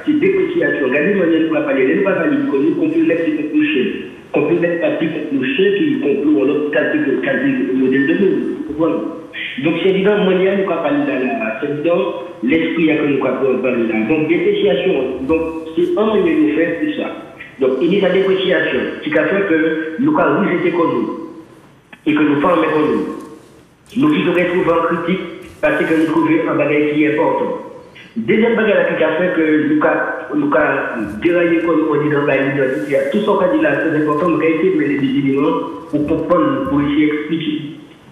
c'est dépréciation. Regardez, moi, je ne vais pas parler, je ne vais pas parler du connu, qu'on peut mettre des couchés. Qu'on peut mettre pas plus couchés qui concluent l'autre quasi modèle de nous. Voilà. Donc, c'est évident, moi, je ne vais pas parler là. C'est évident, l'esprit que nous ne parler là. Donc, dépréciation. Donc, c'est un moyen de faire tout ça. Donc, il y a la dépréciation, ce qui a fait que nous avons rejeté comme nous. Et que nous formons comme nous. Nous qui nous retrouvons en critique parce que nous trouvons un bagage qui est important. Deuxième bagage qui a fait que nous avons déraillé comme on dit dans l'identité. Tout ce qu'on dit là, c'est important, nous avons essayé de mettre des éléments pour comprendre, pour essayer d'expliquer.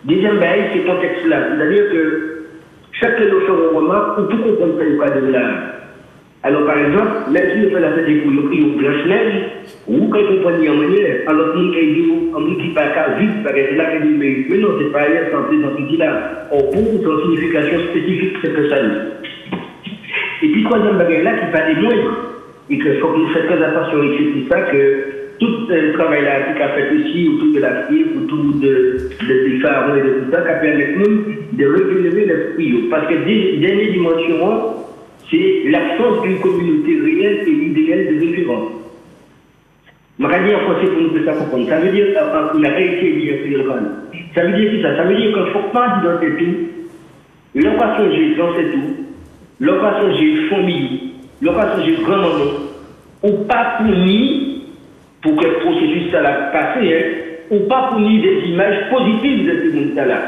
Deuxième bagage, c'est ce contexte-là. C'est-à-dire que chaque notion de remarque, pour tout comprendre ce cas de là. Alors par exemple, même si nous faisons la fête des coups, nous crions Blanche-Neige, ou quand ils comprennent en manière, alors nous crions un qui pas qu'à vite, parce que c'est là que nous disons, mais non, c'est pas rien, sans ces là. Or, pour son signification spécifique, c'est que ça nous. Et puis, troisième bagage là, qui pas des moindres, et qu'il faut que nous fassions très attention et c'est ça que tout le travail là, qui a fait aussi, autour de la fibre, autour des pharaons et de tout ça, qui a permis nous de régénérer l'esprit. Parce que dernière dimension, c'est l'absence d'une communauté réelle et idéale de référence. Je vais dire en français pour nous faire ça comprendre. Ça veut dire la réalité est bien. Ça veut dire ça. Ça veut dire qu'il ne faut pas dire dans tout. L'on va songer dans tout. L'on va songer famille. L'on va songer grand-maman. Ou pas punir pour que le processus ça l'a passé, hein, ou pas punir des images positives de ce monde-là.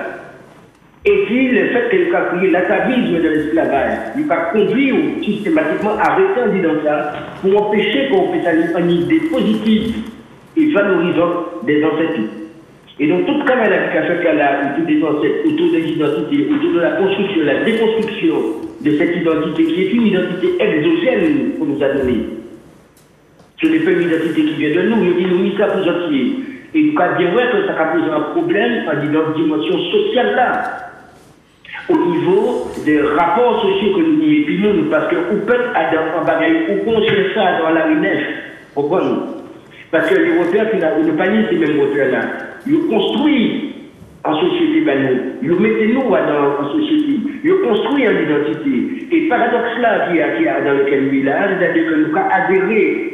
Et puis, le fait qu'il a créé l'atavisme de l'esclavage, il va conduire systématiquement à arrêter dans ça pour empêcher qu'on puisse une idée positive et valorisante des ancêtres. Et donc, tout le travail qui a fait là, autour des ancêtres, autour des identités, autour de la construction, la déconstruction de cette identité qui est une identité exogène qu'on nous a donnée. Ce n'est pas une identité qui vient de nous, nous disons ça pour entier. Et nous avons dit que ça a posé un problème dans une dimension sociale là. Au niveau des rapports sociaux que nous mettons, parce qu'on peut aller en bagaille, on construit ça dans la RINEF. Pourquoi nous? Parce que les repères, ils ne pas mis ces mêmes repères-là. Ils construisent en société, ils mettent nous en société, ils construisent en identité. Et paradoxe là qui y a dans lequel nous là, c'est-à-dire que nous avons adhéré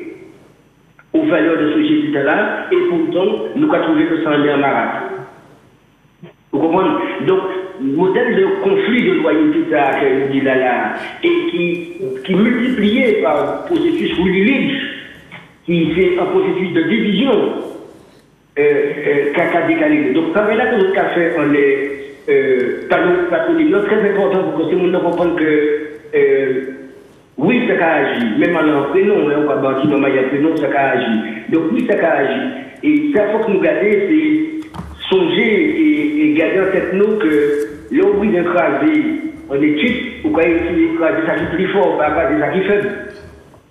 aux valeurs de société là, et pourtant, nous avons trouvé que ça en est un marathon. Vous comprenez? Donc, modèle de conflit de loyauté que dit là, et qui multiplié par processus religieux, qui fait un processus de division qu'a décalé. Donc, ça là que nous avons fait, on est patronyme, très important pour que tout le monde comprenne que oui, ça a agi, même en prénom, on va bâtir dans un prénom, ça a agi. Donc, oui, ça a agi. Et ça, il faut que nous gardions, c'est songer et garder en tête nous que l'on oui d'écraser en étude, ou quand il écraser ça qui est plus fort par rapport à des acquis faibles.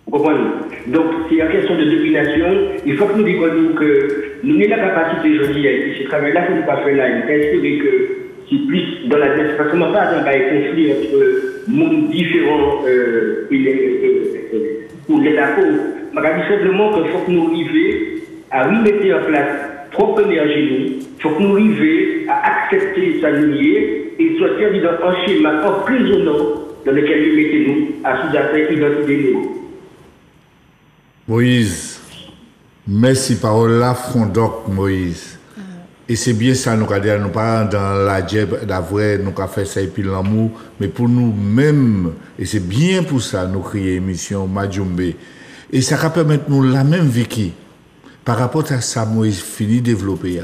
Vous comprenez? Donc, c'est une question de domination. Il faut que nous disions que nous avons la capacité aujourd'hui, ce travail-là que nous pas faire là, il espérer que c'est plus dans la défense. Parce qu'on n'a pas un conflit entre mondes différents pour l'État pauvre. Je dis simplement qu'il faut que nous arrivions à remettre en place propre énergie. Il faut que nous arrivions à accepter sa lignée et sortir d'un schéma emprisonnant dans lequel nous mettons à sous-affaire identité nous. Moïse, merci parole là, Fondoc Moïse. Et c'est bien ça, nous avons dit, nous pas dans la djeb, d'avoir, nous avons fait ça et puis l'amour, mais pour nous-mêmes, et c'est bien pour ça, nous créons émission Majumbe. Et ça va permettre nous la même Vicky, par rapport à ça, Moïse fini de développer.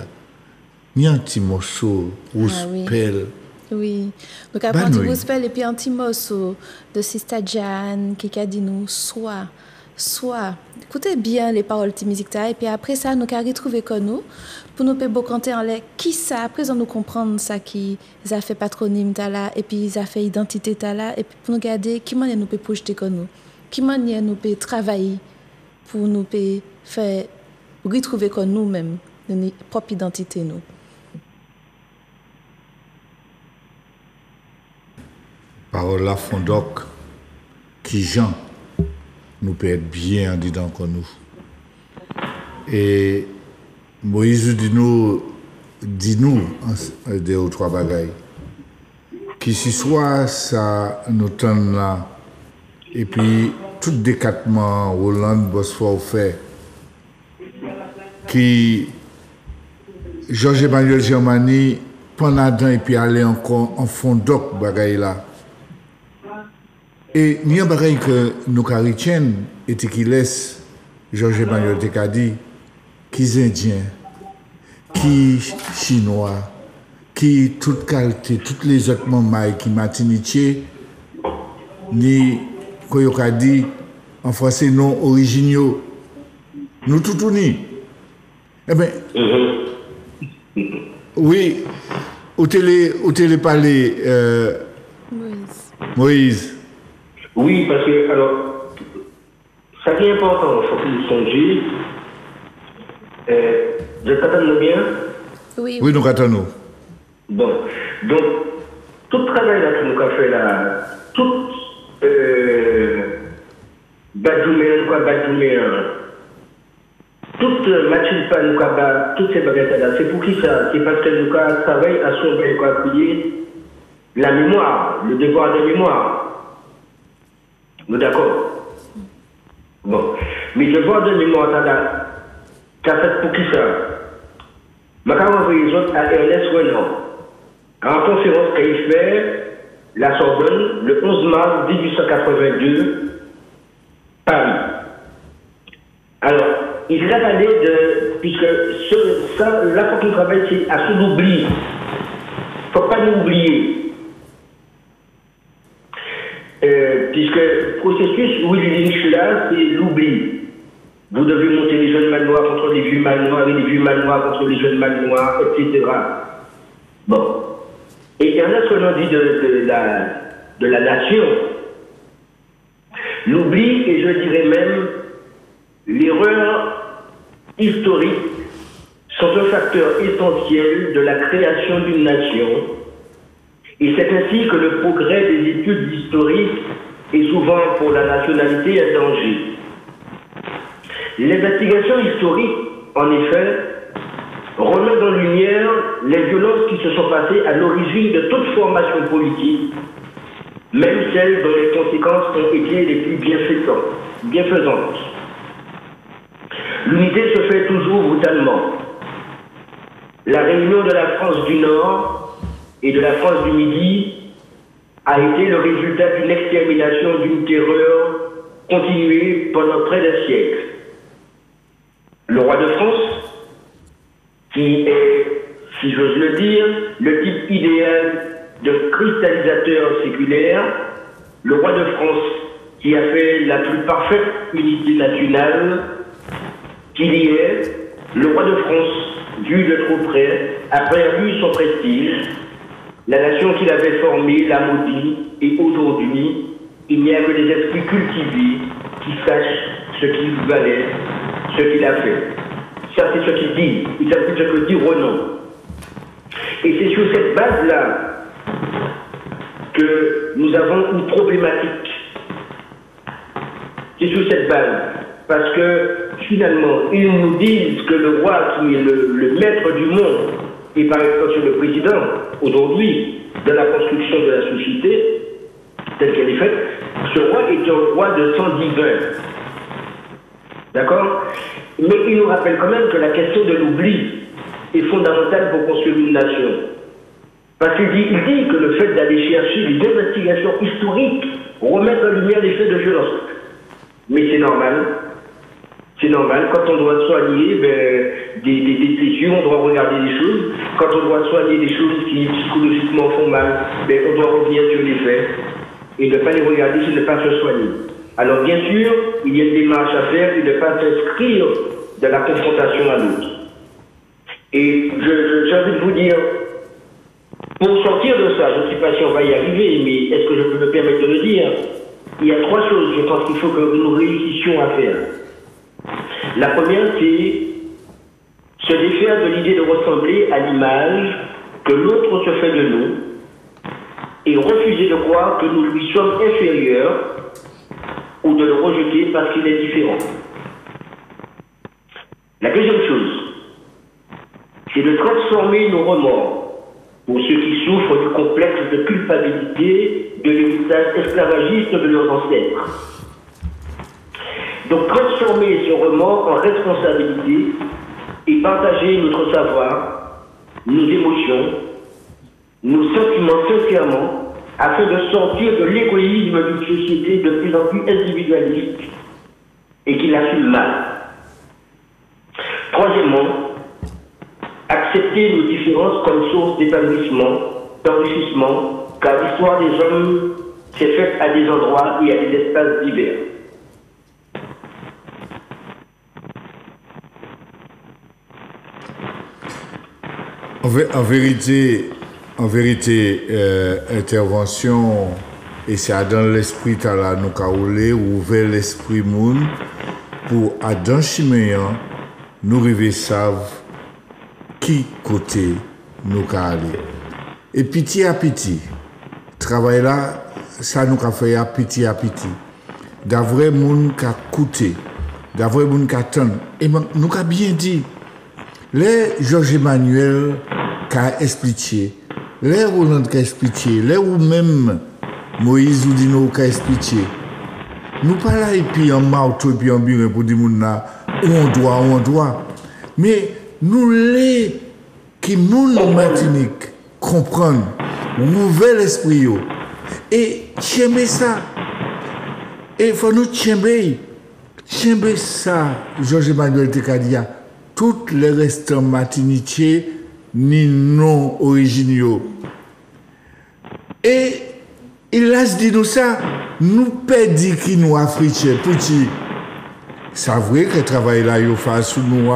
Il y a un petit morceau, Rouspel. Oui. Donc après un petit Rouspel et puis un petit morceau de Sista Jan qui a dit nous, soit. Écoutez bien les paroles de musique et puis après ça nous avons retrouvé comme nous pour nous peut canter en l'air qui ça après nous comprendre ça qui a fait patronyme là et puis ils a fait identité là et puis pour nous garder qui manière nous peut projeter comme nous qui manière nous peut travailler pour nous peut faire retrouver comme nous-mêmes notre propre identité nous. Parole la Fondoc qui Jean nous peut être bien dedans comme nous. Et Moïse dis-nous deux ou trois bagailles. Qui si soit ça nous tend là, et puis tout décatement Hollande Bosphore fait, qui Georges Emmanuel Germani pendant d'un et puis aller encore en Fondoc bagaille là. Et il y a un bagage que nous caritiens et qui laisse Georges Emmanuel Tekadi, qui est indien, qui est chinois, qui toute qualité, toutes les autres membres qui matiniché, ni Koyokadi, en français non originaux, nous tout unis. Eh bien, oui, où t'es parlé, Moïse. Oui, parce que, alors, ça qui est important, il faut que nous songions. Je t'attends bien? Oui, nous attendons. Bon, donc, tout le travail là que nous avons fait là, tout Badjouméen, toute Machilpa, nous avons toutes ces bagages là, c'est pour qui ça? C'est parce que nous avons travaillé à sauver, nous avons crié la mémoire, le devoir de mémoire. Nous d'accord? Bon. Mais le devoir de mémoire, t'as fait pour qui ça? Je vais envoyer les autres à Ernest Renan. En conférence qu'il fait, la Sorbonne, le 11 mars 1882, Paris. Alors, il s'est parlé de. Puisque ça, là, faut qu'il travaille, c'est à sous l'oubli. Il ne faut pas nous oublier. Puisque le processus Willy Lynch là, c'est l'oubli. Vous devez monter les jeunes mâles noirs contre les vieux mâles noirs et les vieux mâles noirs contre les jeunes mâles noirs, etc. Bon. Et Ernest Renan dit de la nation. L'oubli, et je dirais même l'erreur historique, sont un facteur essentiel de la création d'une nation. Et c'est ainsi que le progrès des études historiques est souvent pour la nationalité un danger. L'investigation historique, en effet, remet en lumière les violences qui se sont passées à l'origine de toute formation politique, même celles dont les conséquences ont été les plus bienfaisantes. L'unité se fait toujours brutalement. La réunion de la France du Nord et de la France du Midi a été le résultat d'une extermination, d'une terreur continuée pendant près d'un siècle. Le roi de France, qui est, si j'ose le dire, le type idéal de cristallisateur séculaire, le roi de France, qui a fait la plus parfaite unité nationale qu'il y ait, le roi de France, vu de trop près, a perdu son prestige. La nation qu'il avait formée l'a maudit, et aujourd'hui, il n'y a que des esprits cultivés qu'il sache ce qu'il valait, ce qu'il a fait. Ça, c'est ce qu'il dit. Il s'applique ce que dit Renan. Et c'est sur cette base-là que nous avons une problématique. C'est sur cette base. Parce que, finalement, ils nous disent que le roi, qui est le maître du monde, et par extension le président, aujourd'hui, dans la construction de la société, telle qu'elle est faite, ce roi est un roi de sang divin. D'accord? Mais il nous rappelle quand même que la question de l'oubli est fondamentale pour construire une nation. Parce qu'il dit que le fait d'aller chercher des investigations historiques remet en lumière les faits de violence. Mais c'est normal. C'est normal. Quand on doit soigner des blessures, on doit regarder les choses. Quand on doit soigner des choses qui psychologiquement font mal, on doit revenir sur les faits et ne pas les regarder, c'est ne pas se soigner. Alors bien sûr, il y a une démarche à faire et ne pas s'inscrire dans la confrontation à l'autre. Et j'ai envie de vous dire, pour sortir de ça, je ne sais pas si on va y arriver, mais est-ce que je peux me permettre de le dire? Il y a 3 choses, je pense qu'il faut que nous réussissions à faire. La première, c'est se défaire de l'idée de ressembler à l'image que l'autre se fait de nous et refuser de croire que nous lui sommes inférieurs ou de le rejeter parce qu'il est différent. La deuxième chose, c'est de transformer nos remords pour ceux qui souffrent du complexe de culpabilité de l'héritage esclavagiste de leurs ancêtres. Donc transformer ce remords en responsabilité et partager notre savoir, nos émotions, nos sentiments sincèrement, afin de sortir de l'égoïsme d'une société de plus en plus individualiste et qui l'assume mal. Troisièmement, accepter nos différences comme source d'épanouissement, d'enrichissement, car l'histoire des hommes s'est faite à des endroits et à des espaces divers. En vérité, intervention, et c'est dans l'esprit de la nous kaoulé, ouvert l'esprit moun, pour Adam Chiméan, nous rêver savent qui côté nous ka aller. Et petit à petit, travail là, ça nous a fait à petit. D'avoir moun ka coûté, d'avoir moun ka tan. Et nous a bien dit, les Georges Emmanuel qu'a expliqué, les Roland qu'a expliqué, les ou même Moïse Oudino qu'a expliqué. Nous pas là et puis en marteau et puis en bureau pour dire où on doit. Mais nous les qui moun en Martinique comprennent, ouvrir l'esprit et tchember ça. Et il faut nous tchember ça, Georges Emmanuel Tekadia. Toutes les restants martiniquais ni non originaux. Et il a dit nous ça, nous perdons qui nous africains, petit. C'est vrai que le travail là, il fait sous nous,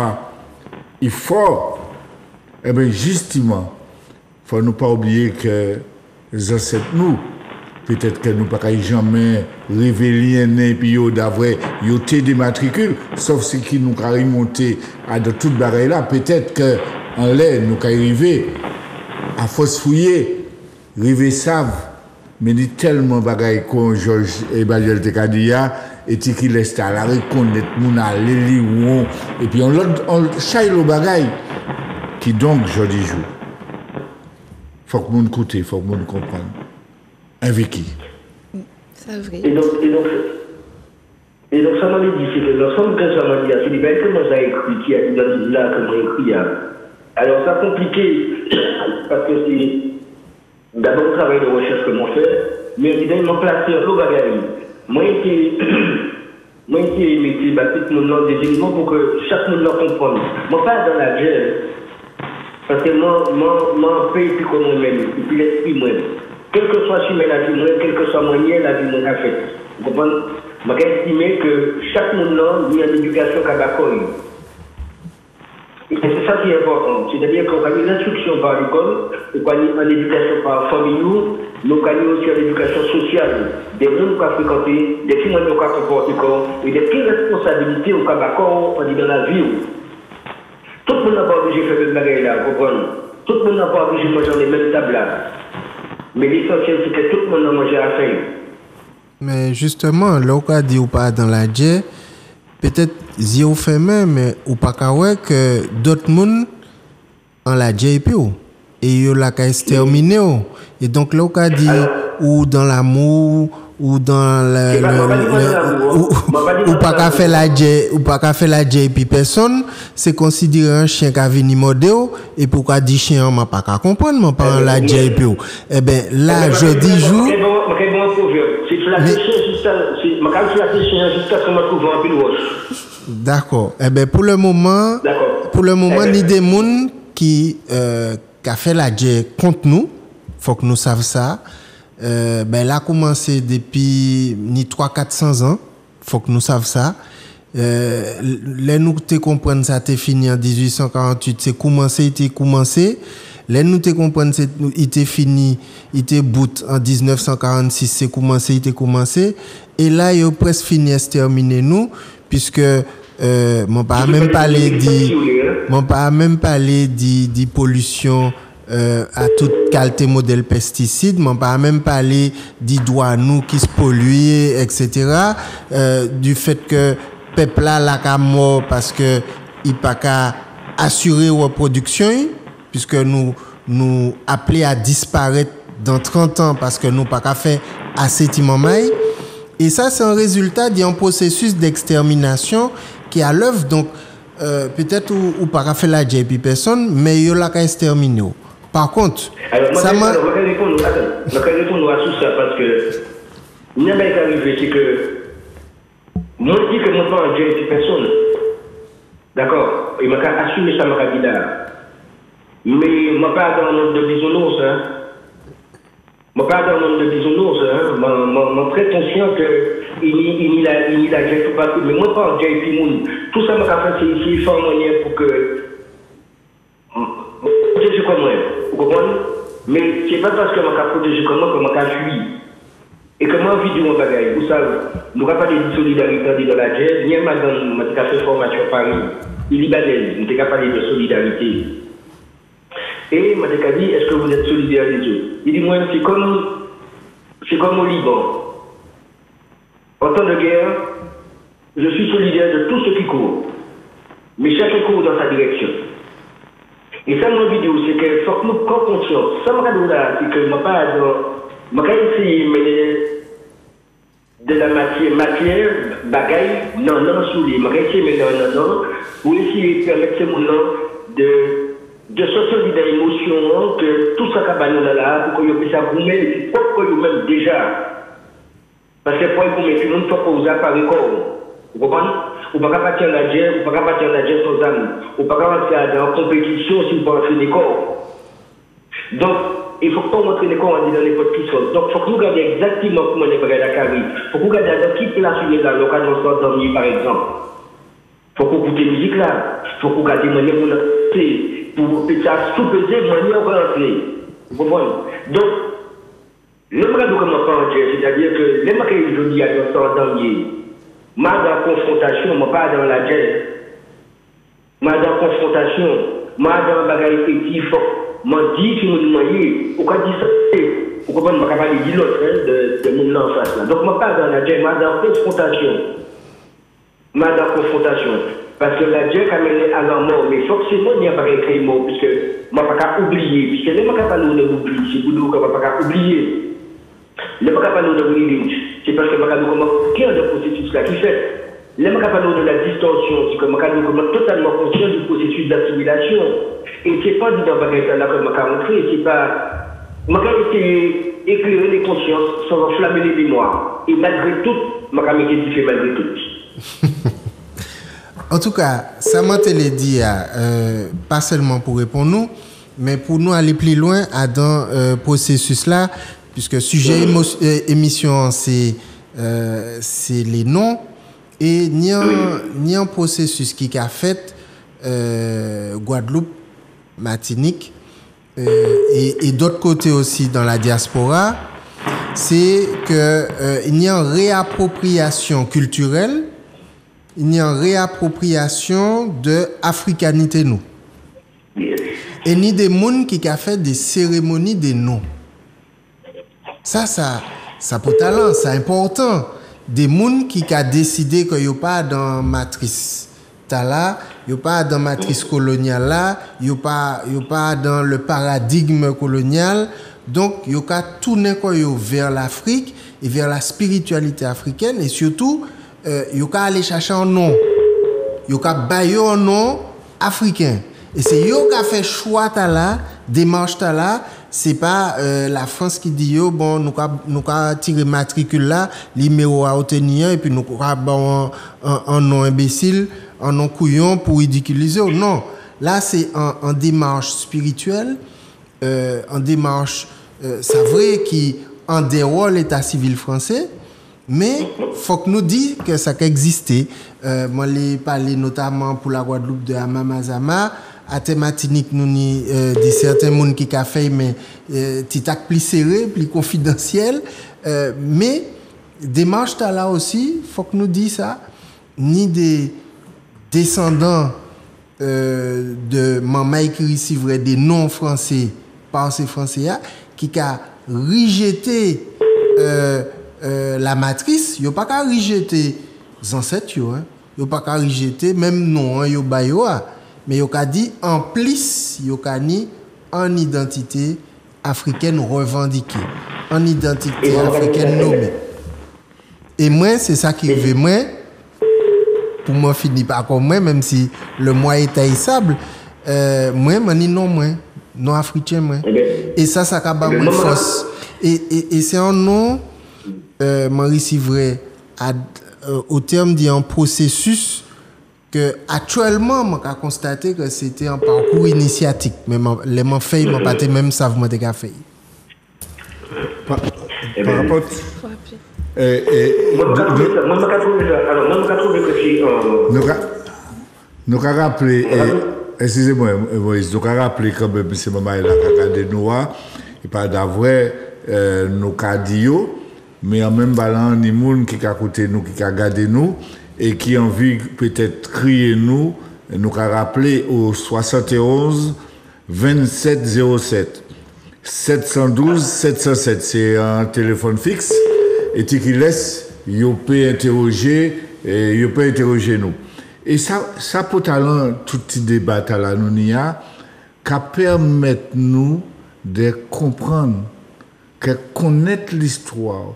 il faut, eh bien justement, il ne faut pas oublier que les ancêtres nous, peut-être que nous ne pouvons pas jamais révéler et puis d'avoir des matricules, sauf ce qui nous a remonté à de toute bagaille là. Peut-être qu'en l'air, nous avons arrivé à force fouiller, river savent, mais il y a tellement de bagaille qu'on Georges Emmanuel Tekadia et qui laisse à la reconnaître, nous à l'éli ou et puis on chaille le bagaille qui donc, je dis, il faut que nous écoute, il faut que nous comprenne. Un Vicky. C'est vrai. Et donc, ça m'a dit, c'est que l'ensemble que ça m'a dit, c'est des belles que moi j'ai écrit, qui a dit dans ce là que moi écrit. Alors, ça compliqué, parce que c'est d'abord le travail de recherche que moi fait, mais évidemment, placer l'eau bagaille. Moi, j'ai mis des éléments pour que chaque monde le comprenne. Moi, pas dans la guerre, parce que moi, paye plus comme moi-même, et puis l'esprit moi-même. Quel que soit la vie, quel que soit moyen, la vie a fait. Vous comprenez? Je estime que chaque monde a une éducation qu'il a d'accord. Et c'est ça qui est important. C'est-à-dire qu'on a une instruction par l'école, on a une éducation par famille, nous avons aussi une éducation sociale. Des gens qui ont fréquenté, des filles qui ont comporté et des petites responsabilités au cas d'accord dans la vie. Tout le monde n'a pas obligé de faire le bagage là, vous comprenez? Tout le monde n'a pas obligé de manger dans les mêmes tables là. Mais l'essentiel, c'est que tout le monde a mangé à la fin. Mais justement, là, on a dit ou pas dans la Dje, peut-être, si on fait même, mais ou pas que d'autres monde en la Dje et yo la ka exterminé. Et donc, là, on a dit, ou dans l'amour, ou dans ou pas qu'à faire la Dje, ou pas qu'à faire la Dje et puis personne, c'est considéré un chien qui a venu mordre, et pourquoi dit chien, m'a pas qu'à comprendre, m'a pas la Dje et puis. Eh ben, là, je dis jour. D'accord. Eh ben pour le moment, ni des gens qui a fait la Dje contre nous, faut que nous savions ça. Ben là commencé depuis ni 300-400 ans, faut que nous savions ça. Les nous te comprendre ça t'est fini en 1848, c'est commencé. Les nous te comprendre c'est il était fini, il était bout en 1946, c'est commencé et là il presque fini exterminer nous puisque mon pas même parler de pollution à toute qualité modèle pesticide, mon pas même parler des droits nous qui se polluent etc. Du fait que peuple là la mort parce que il pas qu'à assurer reproduction puisque nous appelés à disparaître dans 30 ans parce que nous pas qu'à faire assez timamaï. Et ça, c'est un résultat d'un processus d'extermination qui est à l'œuvre. Donc, peut-être ou pas qu'à faire la Dje puis personne, mais il y a la qu'à exterminer. Par contre, alors, ça m'a... Je vais répondre à tout ça parce que il n'y a pas arrivé, c'est que moi, je dis que moi, pas en Dje puis personne. D'accord? Il m'a qu'à assumer ça, m'a dit là. Mais je ne pas dans le monde de bisounours. Je ne pas dans le monde de bisounours. Je suis très conscient qu'il n'y a pas tout partout. Mais moi, pas en Dje puis moun. Tout ça, je fait, c'est ici, faire un moyen pour que. Je suis comme moi. Vous comprenez? Mais ce n'est pas parce que je suis protégé comme moi que je suis fui. Et que moi, je vis mon bagage. Vous savez, nous n'avons pas de solidarité dans la Dje. Ni madame, je fait formation à Paris. Il est libanaise. Nous n'avons pas parlé de solidarité. Et m'a dit, est-ce que vous êtes solidaire des autres? Il dit, moi, c'est comme au Liban. En temps de guerre, je suis solidaire de tous ceux qui courent. Mais chacun court dans sa direction. Et ça, mon vidéo, c'est qu'il faut que nous prenions conscience. Ça, c'est que je n'ai essayé de la matière, bagaille, non, sous les. Je vais essayer non, pour essayer de permettre ces gens de sortir de l'émotion, que tout ça va là, pour que vous puissiez vous mettre, et pour que vous-même déjà. Parce que pour vous mettre, tout le monde faut que vous apparez corps. Vous comprenez? Vous ne pouvez pas partir en la Dje, vous ne pouvez pas partir en la Dje sans âme. Vous ne pouvez pas rentrer en compétition si vous ne pouvez pas rentrer les corps. Donc, il ne faut pas montrer les corps dans n'importe qui chose. Donc, il faut que nous gardions exactement comment on est prêt à la carrière. Il faut que vous gardiez dans qui place on est dans l'occasion de s'endormir, par exemple. Il faut que vous écoutez la musique là. Il faut que vous gardiez manière pour ça sous-peser manière pour rentrer. Vous comprenez? Donc, le bras de comment pas c'est-à-dire que les marques que je dis à s'endormir, moi dans la confrontation, moi pas dans la Dje. Moi dans la confrontation, moi dans le bagage effectif, moi dis que nous moyens, pourquoi dire ça? Vous comprenez? Moi capable de dire l'autre de mon en face là. Donc moi pas dans la Dje, moi dans la confrontation. Moi dans la confrontation. Parce que la Dje a mené à la mort, mais forcément il n'y a pas écrit mort, puisque je ne peux pas oublier, puisque les gens ne peuvent pas nous oublier, c'est pour nous qu'on ne peut pas oublier. Les gens ne peuvent pas nous oublier, c'est parce que je ne peux pas nous comment quel est le processus là qui fait. Les gens ne peuvent pas nous de la distorsion, c'est que je ne peux pas totalement conscient du processus d'assimilation. Et ce n'est pas dans le bagage là que je peux montrer, c'est pas. Je peux essayer d'éclairer les consciences sans enflammer les mémoires. Et malgré tout, je peux m'édifier malgré tout. En tout cas, ça m'a dit, pas seulement pour répondre nous, mais pour nous aller plus loin dans le processus là, puisque sujet émission c'est les noms et ni un processus qui a fait Guadeloupe, Martinique, et d'autres côtés aussi dans la diaspora, c'est qu'il y a une réappropriation culturelle, il y a une réappropriation de africanité nous. Et ni des gens qui ont fait des cérémonies des noms. Ça pour talent, c'est important. Des gens qui ont décidé qu'il n'y a pas dans matrice là, il n'y a pas dans matrice coloniale là, il n'y a pas dans le paradigme colonial. Donc, il y a tourné vers l'Afrique et vers la spiritualité africaine et surtout, il y a aller chercher un nom. Il y a bailler un nom africain. Et c'est yo qui a fait choix là, démarche là, c'est pas la France qui dit yo bon nous ka tirer matricule là, numéro à obtenir et puis nous ka bon un nom imbécile, un nom couillon pour ridiculiser. Non, là c'est en démarche spirituelle, en démarche c'est vrai qui en dehors l'état civil français. Mais faut que nous disions que ça existait. Moi, j'ai parlé notamment pour la Guadeloupe de Amamazama. À Martinique, nous ni des certains monde qui a fait, mais titac plus serré, plus confidentiel. Mais démarche là aussi, faut que nous disions ça. Ni des descendants de maman qui recevraient des noms français par ces Français qui a rejeté la matrice, yo pas qu'à rejeter les ancêtres, yo pas qu'à rejeter même non yo bayo, mais yo qu'a dit en plus yo qu'a ni en identité africaine revendiquée, en identité africaine nommée. Et moi c'est ça qui veut moi pour moi finir par comme moi même si le moi est haïssable, moi mani non africain moi. Et ça qu'a ba moi force. Et c'est un nom Maurice vrai au terme d'un processus que actuellement on a constaté que c'était un parcours initiatique mais les m'en fait m'en pas même savent moi déjà fait par rapport nous avons rappelé excusez-moi Moïse nous avons rappelé quand même c'est maman là qui a regardé nous et pas d'avoir nous cadio mais en même balance ni monde qui a écouté nous qui a regardé nous et qui a envie peut-être crier nous a rappelé au 71 27 07 712 707 c'est un téléphone fixe et qui laisse yo peut interroger nous et ça pour talent tout petit débat là nous n'y a qu'à permettre nous de comprendre que connaître l'histoire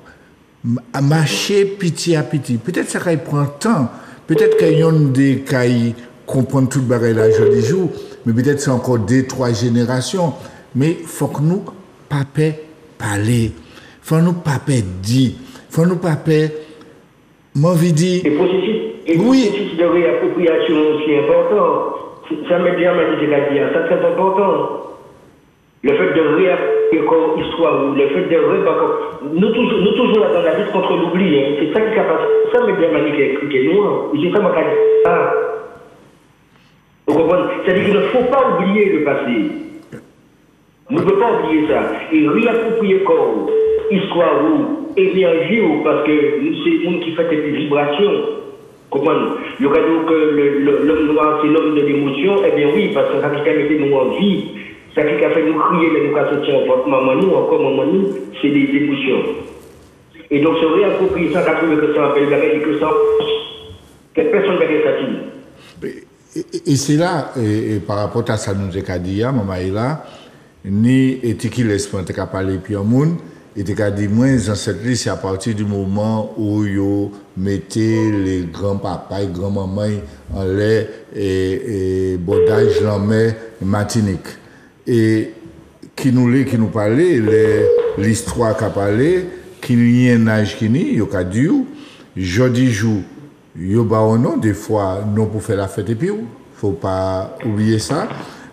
à marcher petit à petit. Peut-être ça prend temps. Peut-être qu'il y a des cas qui comprennent tout le bagage là jour du jour, mais peut-être c'est encore 2-3 générations. Mais il faut que nous papier parler, faut nous papier dire, faut nous papier m'envie dire. Et processus de réappropriation aussi important. Ça m'est bien m'a dit ça c'est important. Le fait de réapproprier l'histoire, le fait de nous toujours là dans la lutte contre l'oubli, hein. C'est ça qui a passé. Ça m'est bien maniqué expliqué nous. Et c'est ça m'a dit ça. Vous comprenez? C'est-à-dire qu'il ne faut pas oublier le passé. On ne peut pas oublier ça. Et réapproprier corps, histoire ou énergie ou parce que c'est le monde qui fait des vibrations. Comment le cadeau que l'homme noir c'est l'homme de l'émotion, eh bien oui, parce que ça qui a mis nous en vie, ça qui a fait nous crier, mais nous a sorti en votre maman nous, encore maman nous, c'est des émotions. Et donc se réapproprier ça, qu'à trouver que ça appelle la et que ça, que personne ne va rester. Et c'est là, et par rapport à ça, nous avons dit, maman est là, ni étiquette l'espoir, tu as parlé puis un monde. Et tu as dit, moi, dans cette liste, c'est à partir du moment où vous mettez les grands-papas et grands-mamans en l'air et bordage l'emmène Martinique. Et qui nous parlait, l'histoire qu'a parlé, qui n'y a un âge qui n'y a pas dit, jeudi jour, il y a non, des fois, non pour faire la fête et puis, il ne faut pas oublier ça.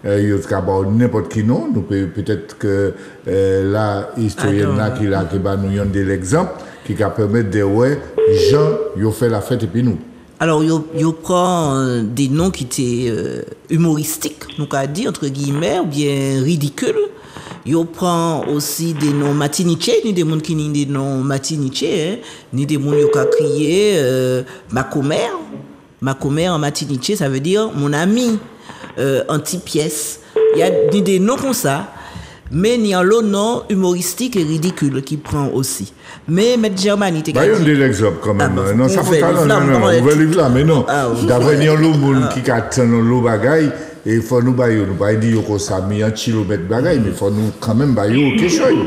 Il y a n'importe qui non, nous peut-être que là, historien là qui va nous donner l'exemple qui va permettre de ouais, gens ils ont fait la fête et puis nous. Alors, yo prend des noms qui étaient humoristiques, nous qu'a dit entre guillemets, ou bien ridicules. Yo prend aussi des noms matiniché, ni des gens qui ni des noms matiniché, hein, ni des gens qui ont crié ma commère. Ma commère en matiniché, ça veut dire mon ami, anti-pièce. Il y a ni des noms comme ça, mais il y a l'autre nom humoristique et ridicule qui prend aussi. Mais Maître Germani, t'es Bah, il y a l'exemple quand même. Ah, non, ça faut pas, non, on va livre là, mais non. D'après nous, le monde qui attend le bagaille, et il faut nous bailler, nous pas dire que ça met un kilomètre bagaille, mais il faut nous quand même bailler quelque chose.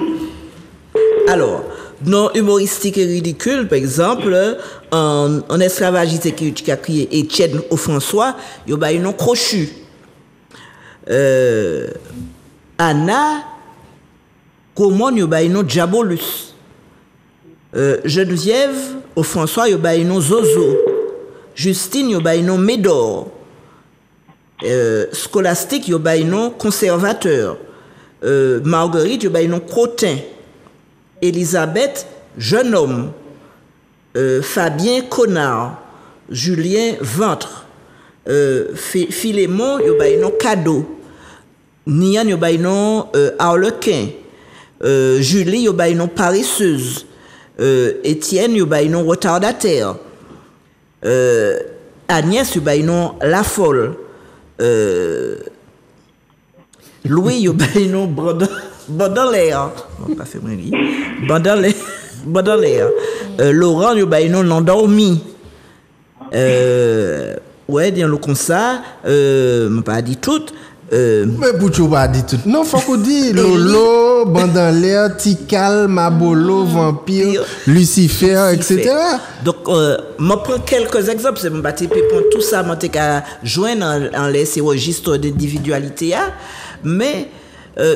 Alors, non humoristique et ridicule, par exemple, en esclavagiste qui a crié Étienne au François, il y a un nom crochu. Anna, comment il y a un nom Diabolus. Geneviève au François, il y a un nom Zozo. Justine, il y a un nom Médor. Scolastique, il y a un nom conservateur. Marguerite, il y a un nom Crotin. Elisabeth, jeune homme. Fabien, connard. Julien, ventre. Philémon, il y a un nom cadeau. Nian, il y a un nom harlequin. Julie, il y a un nom paresseuse. Étienne, il y a un nom retardataire. Agnès, il y a un nom la folle. Louis, il y a un nom Bandalaire. Pas fait Bandalaire. Laurent, il y a un nom l'endormi. Ouais, disons-le comme ça. Je pas dit tout. Mais Bouchou pas dit tout. Non, faut qu'on dise Lolo, Bandalaire, Tikal, Mabolo, Vampire, Lucifer, etc. Donc, je prends quelques exemples. Je vais prendre tout ça, je vais joindre en les registres d'individualité. Mais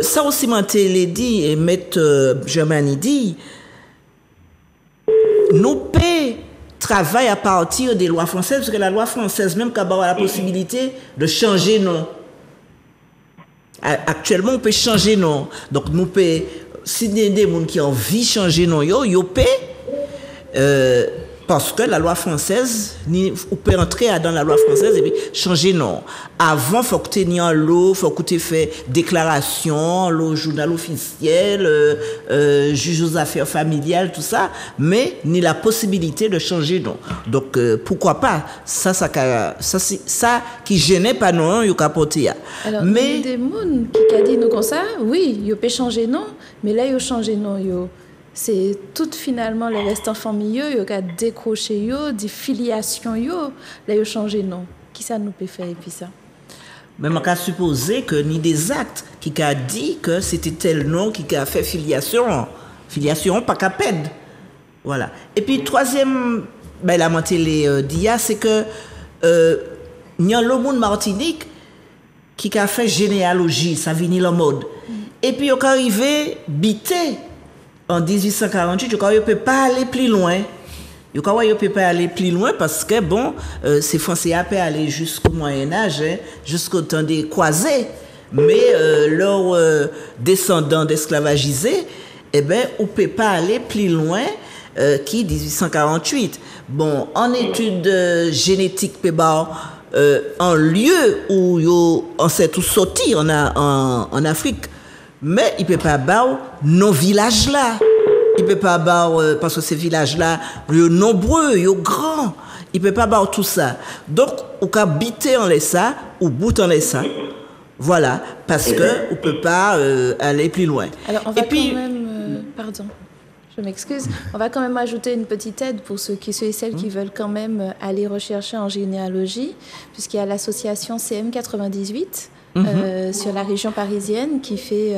ça aussi, je dit, et Maître Germani dit, nous payons travail à partir des lois françaises, parce que la loi française, même quand on a la possibilité de changer nom. Actuellement, on peut changer nom. Donc, nous pouvons, si il y a des gens qui ont envie de changer nom, ils peuvent, parce que la loi française, on peut entrer dans la loi française et puis changer nom. Avant, il faut que tu aies l'eau, il faut que tu aies déclaration, le journal officiel, juge aux affaires familiales, tout ça, mais ni la possibilité de changer nom. Donc, pourquoi pas? Ça qui gênait pas non, il y a capoté. Alors, mais il y a des gens qui ont dit nous comme ça, oui, ils peuvent changer nom, mais là, ils ont changé nom. C'est tout finalement les restants familiaux, ils ont décroché, des filiations, là, ils ont changé nom. Qui ça nous peut faire et puis ça? Mais on a supposé que ni des actes qui a dit que c'était tel nom qui a fait filiation pas qu'à perdre. Voilà. Et puis troisième, la montée d'IA, c'est que il y a le monde Martinique qui a fait généalogie, ça vient la mode. Et puis on est arrivé bité en 1848, on ne peut pas aller plus loin. On ne peut pas aller plus loin parce que, bon, ces Français peuvent aller jusqu'au Moyen-Âge, jusqu'au temps des croisés. Mais leurs descendants d'esclavagisés, on ne peut pas aller plus loin qu'en 1848. Bon, en études génétiques, en lieu où on sait tout sortir en Afrique, mais il ne peut pas avoir nos villages là. Il ne peut pas avoir, parce que ces villages-là, ils sont nombreux, ils sont grands. Il ne peut pas avoir tout ça. Donc, on peut habiter en ça, ou bout en ça. Voilà, parce qu'on ne peut pas aller plus loin. Alors, on va quand même... pardon, je m'excuse. On va quand même ajouter une petite aide pour ceux et celles qui veulent quand même aller rechercher en généalogie, puisqu'il y a l'association CM98 sur la région parisienne qui fait...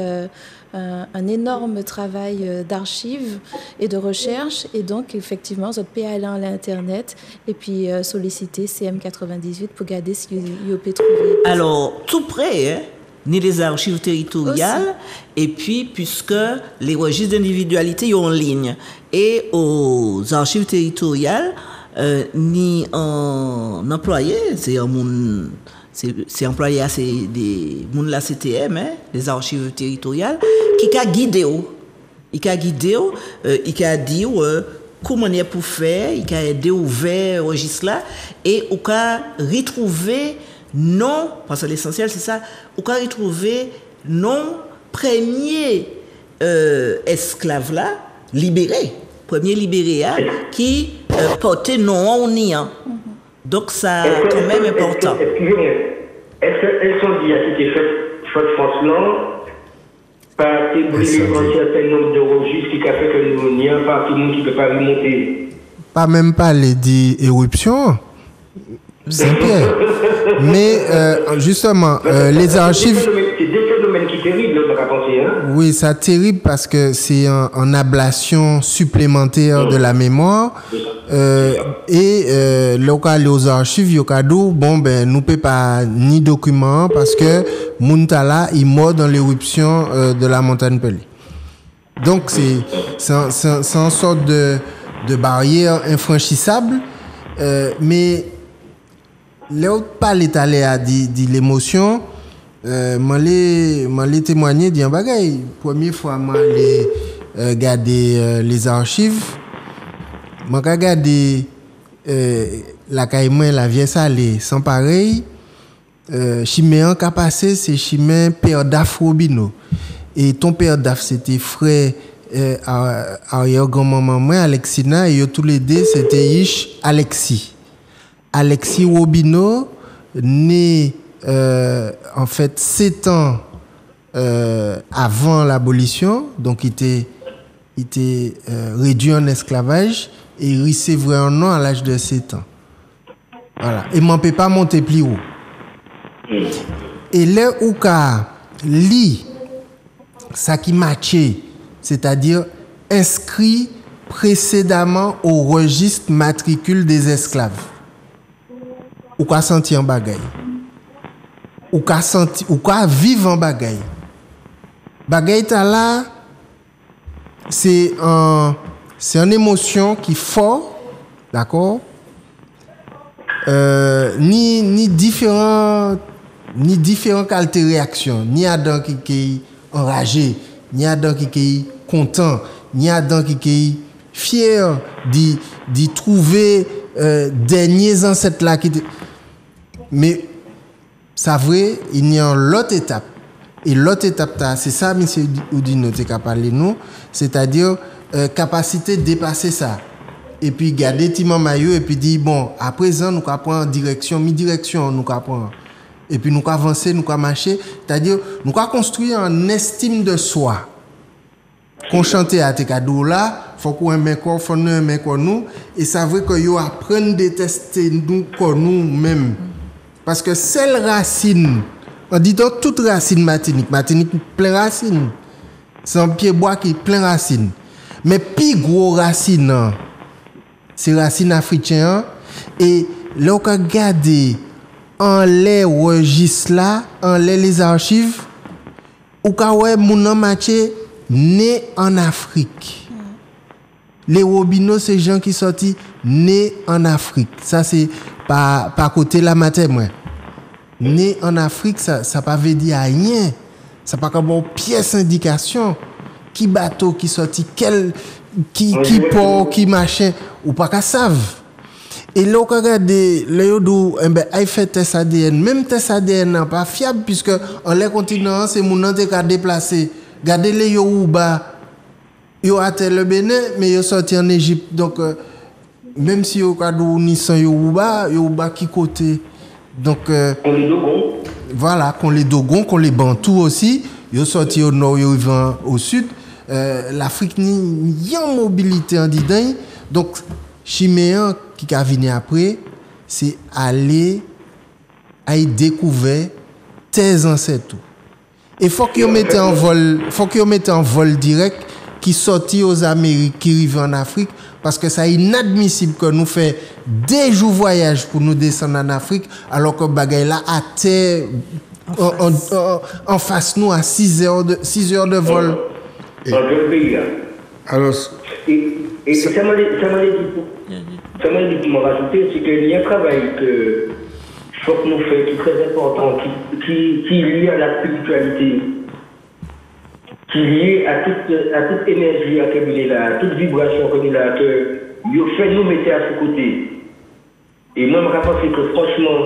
un énorme travail d'archives et de recherche, et donc effectivement vous pouvez aller à l'internet et puis solliciter CM98 pour regarder si vous pouvez trouver. Alors tout près, ni les archives territoriales aussi. Et puis puisque les registres d'individualité sont en ligne, et aux archives territoriales ni en employé, c'est un monde. C'est employé à des monde la CTM, les archives territoriales, qui a guidé, il a dit comment est pour faire, il a aidé ouvert registre là et on a retrouvé non parce que l'essentiel c'est ça, on a retrouvé non premier esclave là libéré, premier libéré là, qui portait non en niant. Donc ça quand même important. Excusez-moi, est-ce qu'elles sont dit à qui est fait France là par brûler un certain nombre de registres qui a fait que nous n'y a pas tout le monde qui ne peut pas remonter. Pas même pas les dit éruption, Saint-Pierre. Mais justement, les archives. C'est des phénomènes qui sont terribles, on va penser. Hein? Oui, c'est terrible parce que c'est une ablation supplémentaire de la mémoire. Local aux archives, Yokado, bon, ben, nous ne pouvons pas ni document parce que Muntala est mort dans l'éruption de la montagne Pelée. Donc, c'est une sorte de barrière infranchissable, mais l'autre pas l'étalé à dit l'émotion, moi les témoigner d'un bagay. Première fois, moi les regarder les archives. Moi, j'ai regardé la caïman, la vieille salée, sans pareil. Chiméen qui a passé, c'est Chiméen père d'Afrobino. Et ton père d'Af, c'était frère arrière-grand-maman, moi, Alexina, et tous les deux, c'était Yish Alexis. Alexis Robino, né en fait 7 ans avant l'abolition, donc il était réduit en esclavage. Et il recevrait un nom à l'âge de 7 ans. Voilà. Et ne peut pas monter plus haut. Et là où qu'a lit ça qui matchait, c'est-à-dire inscrit précédemment au registre matricule des esclaves. Ou qu'a senti en bagaille. Ou qu'a vivre en bagaille. Bagaille ta là, c'est une émotion qui est forte, d'accord? Ni différentes qualités de réaction. Ni Adam qui est enragé, ni Adam qui est content, ni Adam qui est fier d'y trouver derniers ancêtres là qui. Mais ça vrai, il y a une autre étape. Et l'autre étape, c'est ça, M. Oudino, tu as parlé nous, c'est-à-dire capacité de dépasser ça. Et puis garder Timon Maillot et puis dire, bon, à présent, nous allons prendre direction, mi-direction, nous allons prendre. Et puis nous allons avancer, nous allons marcher. C'est-à-dire, nous allons construire une estime de soi. Qu'on chante à tes cadeaux là, il faut qu'on aime quoi, faut nous aimer quoi nous. Et ça veut que nous apprenions à détester nous quoi nous-mêmes. Parce que celle racine, on dit donc toute racine Martinique plein racine. C'est un pied bois qui est plein racine. Mais plus gros racine, c'est racine africaine. Et là, on regarde en les registres là, en les archives, ou quand ouais, mon matché né en Afrique. Les Robinos, c'est gens qui sont nés en Afrique. Ça, c'est pas côté la matière, moi. Né en Afrique, ça ne veut pas dire rien. Ça pas comme une pièce d'indication. Qui bateau, qui sorti, qui port, qui machin, ou pas qu'à savent. Et là, on regarde, il fait test ADN. Même test ADN n'est pas fiable, puisque en les continents, c'est mon nom qui a déplacé. Regardez les Yoruba. Ils ont atteint le Bénin, mais ils sont sortis en Égypte. Donc, même si ils ont ni sans Yoruba qui côté. Donc, qu'on les Dogons. Voilà, qu'on les Dogons, qu'on les Bantous aussi. Ils sont sortis au nord, ils vont au sud. L'Afrique n'y a pas de mobilité en dedans. Donc, Chiméen qui a venu après, c'est aller à découvrir tes ancêtres. Et faut qu'ils mettent en vol direct qui sortit aux Amériques, qui arrive en Afrique, parce que c'est inadmissible que nous fassions des jours voyage pour nous descendre en Afrique, alors que bagay là à terre en face nous à 6 heures de vol. Dans le pays là. Alors, et ça m'a dit pour me rajouter, c'est qu'il y a un travail que faut que nous fassions qui est très important, qui est lié à la spiritualité, qui est lié à toute énergie accumulée là, à toute vibration qu'on est là, que ils fait nous mettre à ce côté. Et moi, je pense que franchement,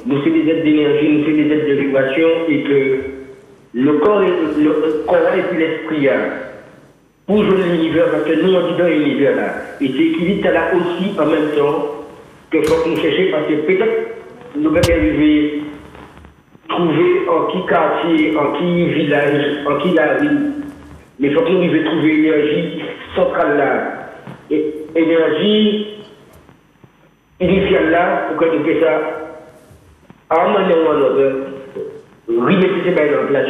nous sommes des aides d'énergie, nous sommes des aides de vibration et que le corps et puis l'esprit, pour jouer l'univers, parce que nous, on dit dans l'univers là. Et c'est équilibre là aussi en même temps que faut que nous cherchions, parce que peut-être nous allons arriver trouver en qui quartier, en qui village, en qui la rue. Mais il faut que nous arrivions trouver l'énergie centrale là. Et énergie initiale là, pour que nous fassions ça à un moment ou à un autre, remettre ces bails en place.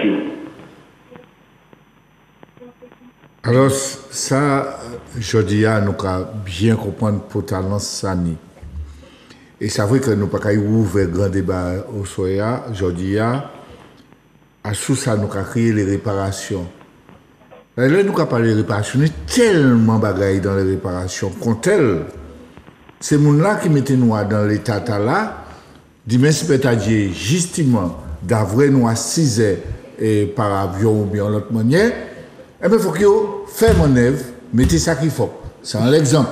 Alors, ça, je dis, nous avons bien comprendre pour talent Sani. Et c'est vrai que nous n'avons pas ouvert grand débat au Soya. Je dis, à sous ça, nous avons créé les réparations. Là, nous avons parlé de réparations. Il y a tellement de bagailles dans les réparations. Quand tel, ces gens-là qui mettaient nous dans l'état là, dit, mais si peut-être justement, d'avoir nous assisés par avion ou bien l'autre manière, eh bien, il faut que vous fassiez mon œuvre, mettez ça qu'il faut. C'est un exemple.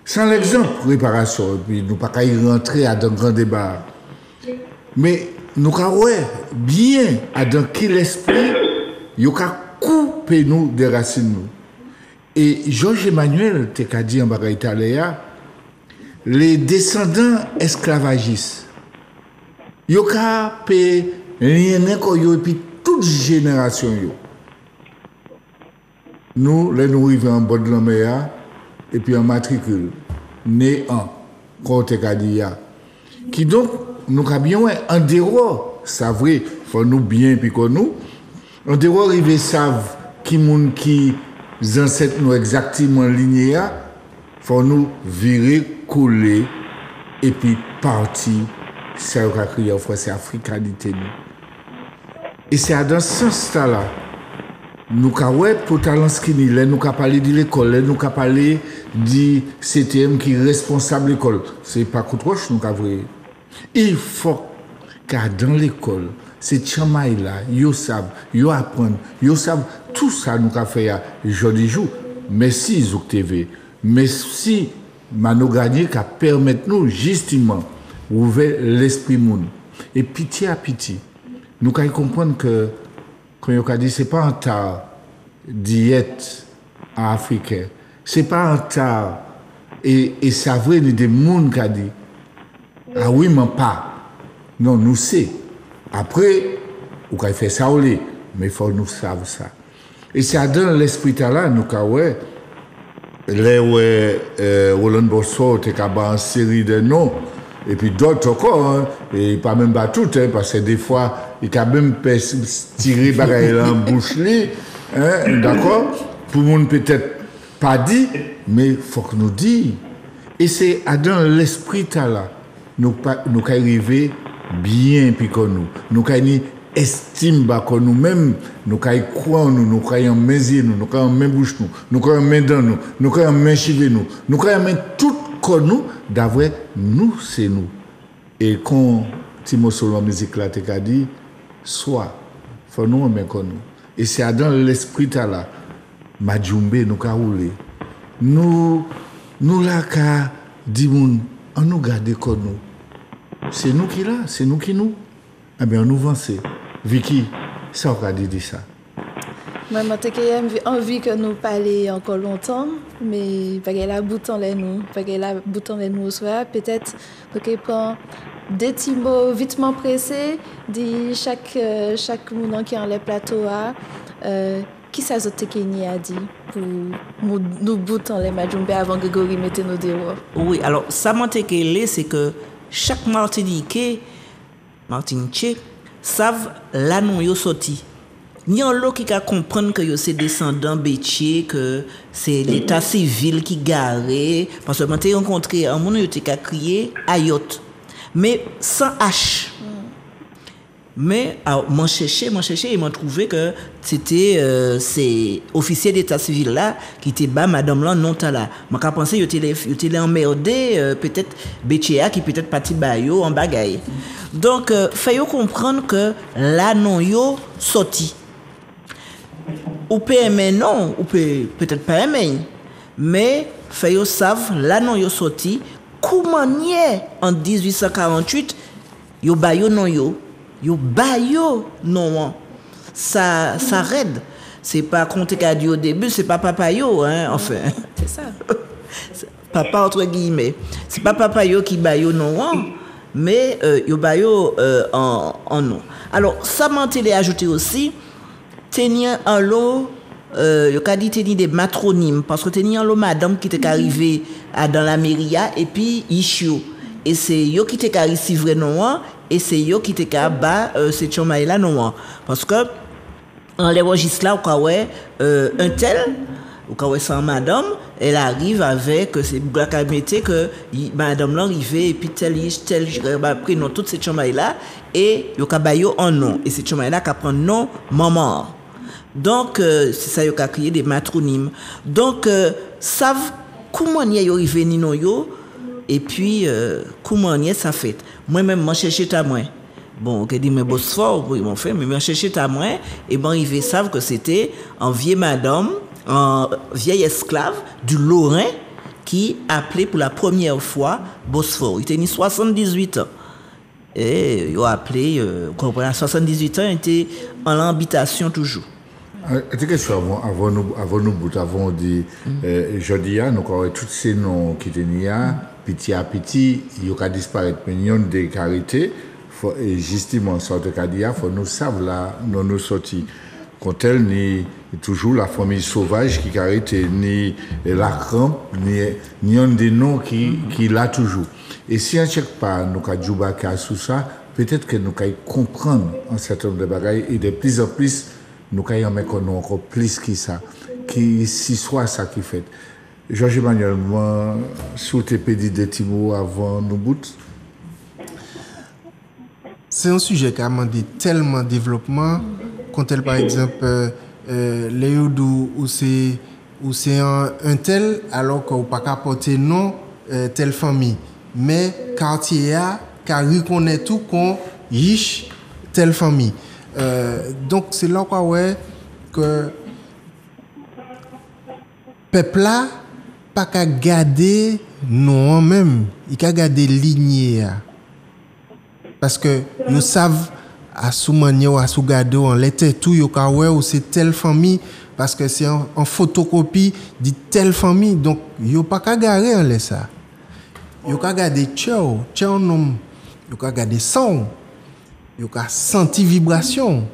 C'est un exemple, réparation. Et puis, nous ne pouvons pas y rentrer dans un grand débat. Mais nous avons bien dans quel esprit, nous avons coupé nous des racines. Et Georges Emmanuel, tu as dit en Bagaïtaléa, les descendants esclavagistes, ils ont payé rien et puis toute génération. Nous, là, nous arrivons en bord de la mer, et puis en matricule, né en Côte Kadia. Qui donc, nous avons un dehors, c'est vrai, il faut nous bien, puis que nous, en dehors, ils savent qui les ancêtres nous exactement lignés, il faut nous virer, coller, et puis partir, c'est ce qu'on a crié en français, africanité. Et c'est dans ce sens-là. Nous avons pour talent skinny, nous avons parlé de l'école, nous avons parlé du CTM qui est responsable de l'école. Ce n'est pas Coutrouche, nous avons. Il faut que dans l'école, ces chamaïs-là, ils savent, ils apprennent, ils savent tout ça nous avons fait aujourd'hui jour. Merci Zouk TV. Merci Mano Gagné qui permet nous justement d'ouvrir l'esprit monde. Et pitié à pitié, nous avons comprendre que quand on a dit, ce n'est pas un tas diète africain. Ce n'est pas un tas. Et c'est vrai, il y a des gens qui ont dit, ah oui, mais pas. Non, nous savons. Après, on a fait ça, mais il faut nous savoir ça. Et c'est dans l'esprit là, nous avons, Roland Bosso, tu as une série de noms. Et puis d'autres encore, hein, et pas même pas toutes, hein, parce que des fois, il a même tiré bagaille en bouche, hein, d'accord? Pour le monde peut-être pas dit, mais il faut que nous disions. Et c'est dans l'esprit là, nous arriver bien puis que nous. Nous avons estime que nous-mêmes, nous avons croire nous, nous avons main yeux, nous avons main bouche nous, nous avons main dents nous, nous avons main cheveux nous avons main tout que nous, d'avoir nous, c'est nous. Et quand Timo Solon musique là, tu as dit, soit, faut nous mais que nous. Et c'est dans l'esprit là, Majumbe nous a roulé. Nous là, ka dit moun, on nous garde que nous. C'est nous qui là, c'est nous qui nous. Eh bien, on nous avance. Vicky, ça on a dit ça. Moi, j'ai envie que nous parlions encore longtemps, mais parce qu'elle a bouton les nous, au soir, peut-être que prend des petits mots vitement pressés, dit chaque monde qui est en les plateaux qui ça a dit pour nous boutons les Majumbe avant que Grégory mette nos dehors. Oui, alors ça m'a c'est que chaque Martiniquais savent là nous yo sorti. Ni en l'eau qui a comprendre que c'est descendant bétier, que c'est l'état civil qui garé, parce que quand tu rencontré un monde qui a crié Ayot, mais sans H. Mais m'en chercher, et m'en trouvé que c'était ces officiers d'état civil là qui étaient bas madame là non ta là. Moi qu'a pensé il était emmerdé peut-être Bétia qui peut-être parti bayo en bagaille. Donc faut comprendre que là non yo sorti. Ou peut aimer non, ou peut-être pas aimer. mais fait yo savent là non yo sorti comment nier en 1848 yo ba yo non yo ba yo non ça raide c'est pas compter qu'a dit au début c'est pas papa yo hein enfin C'est ça. papa entre guillemets c'est pas papa yo qui ba yo non mais yo ba yo en non alors ça m'a télé ajouté aussi tenir en lot yo ka dit tenir des matronymes parce que tenir en lot madame qui était arrivé dans la mairie et puis Ishio et c'est yo qui était arrivé vrai non et c'est yo qui était bas c'est chomay là non parce que en les registres là ou ouais un tel ou quand sans madame elle arrive avec c'est black mettre que madame l'arrivée et puis tel après non toutes ces chomay là et yo ka bayo en nom et ces chomay là qui prend nom maman donc c'est ça yo ka créer des matronymes donc savent comment y arrivé ni non yo et puis comment y ça fait moi même moi chercher ta moi bon, que dit mais Bosphore, ils m'ont fait, mais cherché à moi, et ben ils savent que c'était un vieille madame, un vieil esclave du Lorrain qui appelait pour la première fois Bosphore. Il tenait 78 ans. Et il a appelé, comprenez, 78 ans, il était en l'habitation toujours. Est-ce que avant nous dit, jeudi, nous avons tous ces noms qui tenaient, petit à petit, ils ont disparu, mais ils ont des qualités. Et justement, sorte de Kadia, faut nous savoir là, nous sortis. Quand elle ni toujours la famille sauvage qui arrête ni la crampe ni un des noms qui l'a toujours. Et si on ne check pas nous Kadjoubaka sous ça, peut-être que nous allons comprendre un certain nombre de bagailles et de plus en plus nous allons mettre encore plus que ça, qui si soit ça qui fait. Georges Emmanuel, moi, sous tes pédis de Timo avant nous bout. C'est un sujet qui a demandé tellement de développement. Quand elle, par exemple, Léodou, où c'est un tel, alors qu'on n'a pas qu'à porter non telle famille. Mais quartier a, car reconnaît tout qu'on riche telle famille. Donc, c'est là quoi, ouais, que peuple là, pas qu'à garder non même, il qu'à garder lignée. Parce que ils savent à Soumanie ou à Sougado en l'été tout yo ka ouais ou c'est telle famille parce que c'est en photocopie de telle famille donc yo pas qu'à garer en laisse ça yo ka garder tchao nom yo ka garder son yo ka senti vibration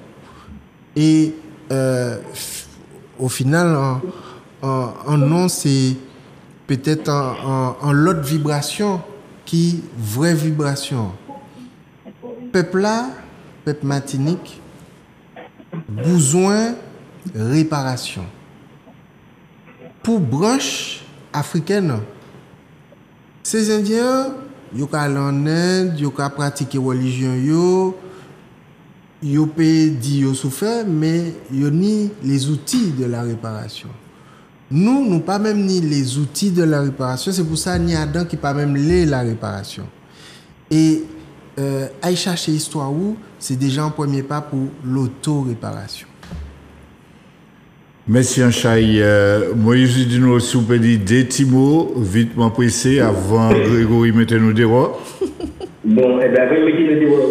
et au final en nom c'est peut-être en l'autre vibration qui vraie vibration. Peuple là, peuple Martinique, besoin réparation. Pour branche africaine, ces Indiens, ils ont allé en Inde, ils ont pratiqué la religion, ils ont dit qu'ils ont souffert, mais ils ont ni les outils de la réparation. Nous pas même ni les outils de la réparation, c'est pour ça qu'il y a Adam qui pas même la réparation. Et aller chercher l'histoire où c'est déjà un premier pas pour l'auto-réparation. Merci Anchaï. Moïse dit nous soupédi des Timo, vite pressé avant Grégory mettez nous dehors. Bon, eh bien, avant de mettre nous dehors,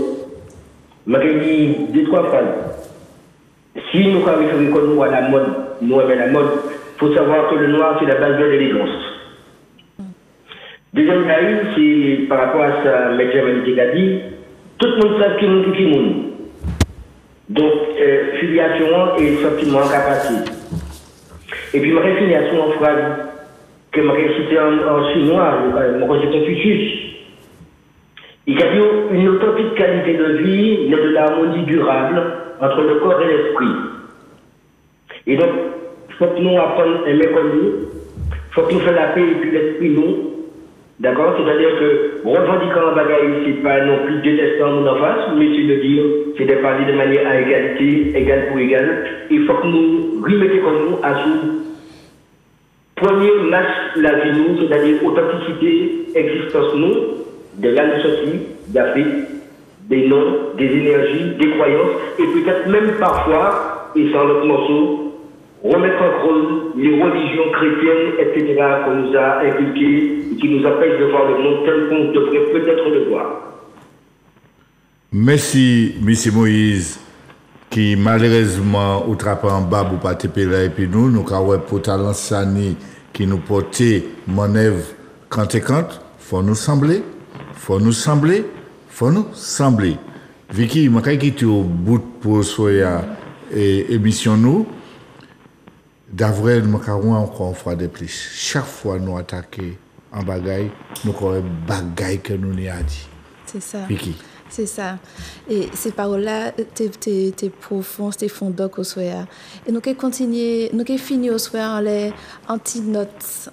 je vais dire deux, trois phrases. Si nous avons comme nous à la mode, nous aimons la mode, il faut savoir que le noir c'est la base de l'élégance. Deuxième chose, c'est par rapport à ça, M. Germaine a dit, tout le monde sait qui est qui est. Donc, filiation et sentiment capacité. Et puis, ma filiation en phrase, que je cité en chinois, je cité Confucius. Il y a une authentique qualité de vie, mais de l'harmonie durable entre le corps et l'esprit. Et donc, il faut que nous apprenions à aimer comme nous, il faut que nous fassions la paix et puis l'esprit nous. D'accord? C'est-à-dire que revendiquant un bagaille, c'est pas non plus détestant mon en face, mais c'est de dire, c'est de parler de manière à égalité, égal pour égal. Il faut que nous remettions comme nous à sous premier match la vie nous, c'est-à-dire authenticité, existence nous, de là nous sortis, d'Afrique, des noms, des énergies, des croyances, et peut-être même parfois, et sans l'autre morceau, remettre en cause les religions chrétiennes, etc., qu'on nous a inculquées et qui nous empêchent de voir le monde tel qu'on devrait peut-être le voir. Merci, M. Moïse, qui malheureusement, au trappe en bas, ou pas te là, et puis nous avons pour talent Sani qui nous portait mon œuvre quand et quand, faut nous sembler. Vicky, je vais quitter au bout pour soya et émission nous. D'avril, je vais encore faire des plus. Chaque fois nous attaquer en bagaille, nous avons bagaille que nous n'y a dit. C'est ça. Vicky. C'est ça. Et ces paroles-là, t'es profond, t'es fondant au soir. Et nous qui continuer, nous qui finir au soir en les anti-notes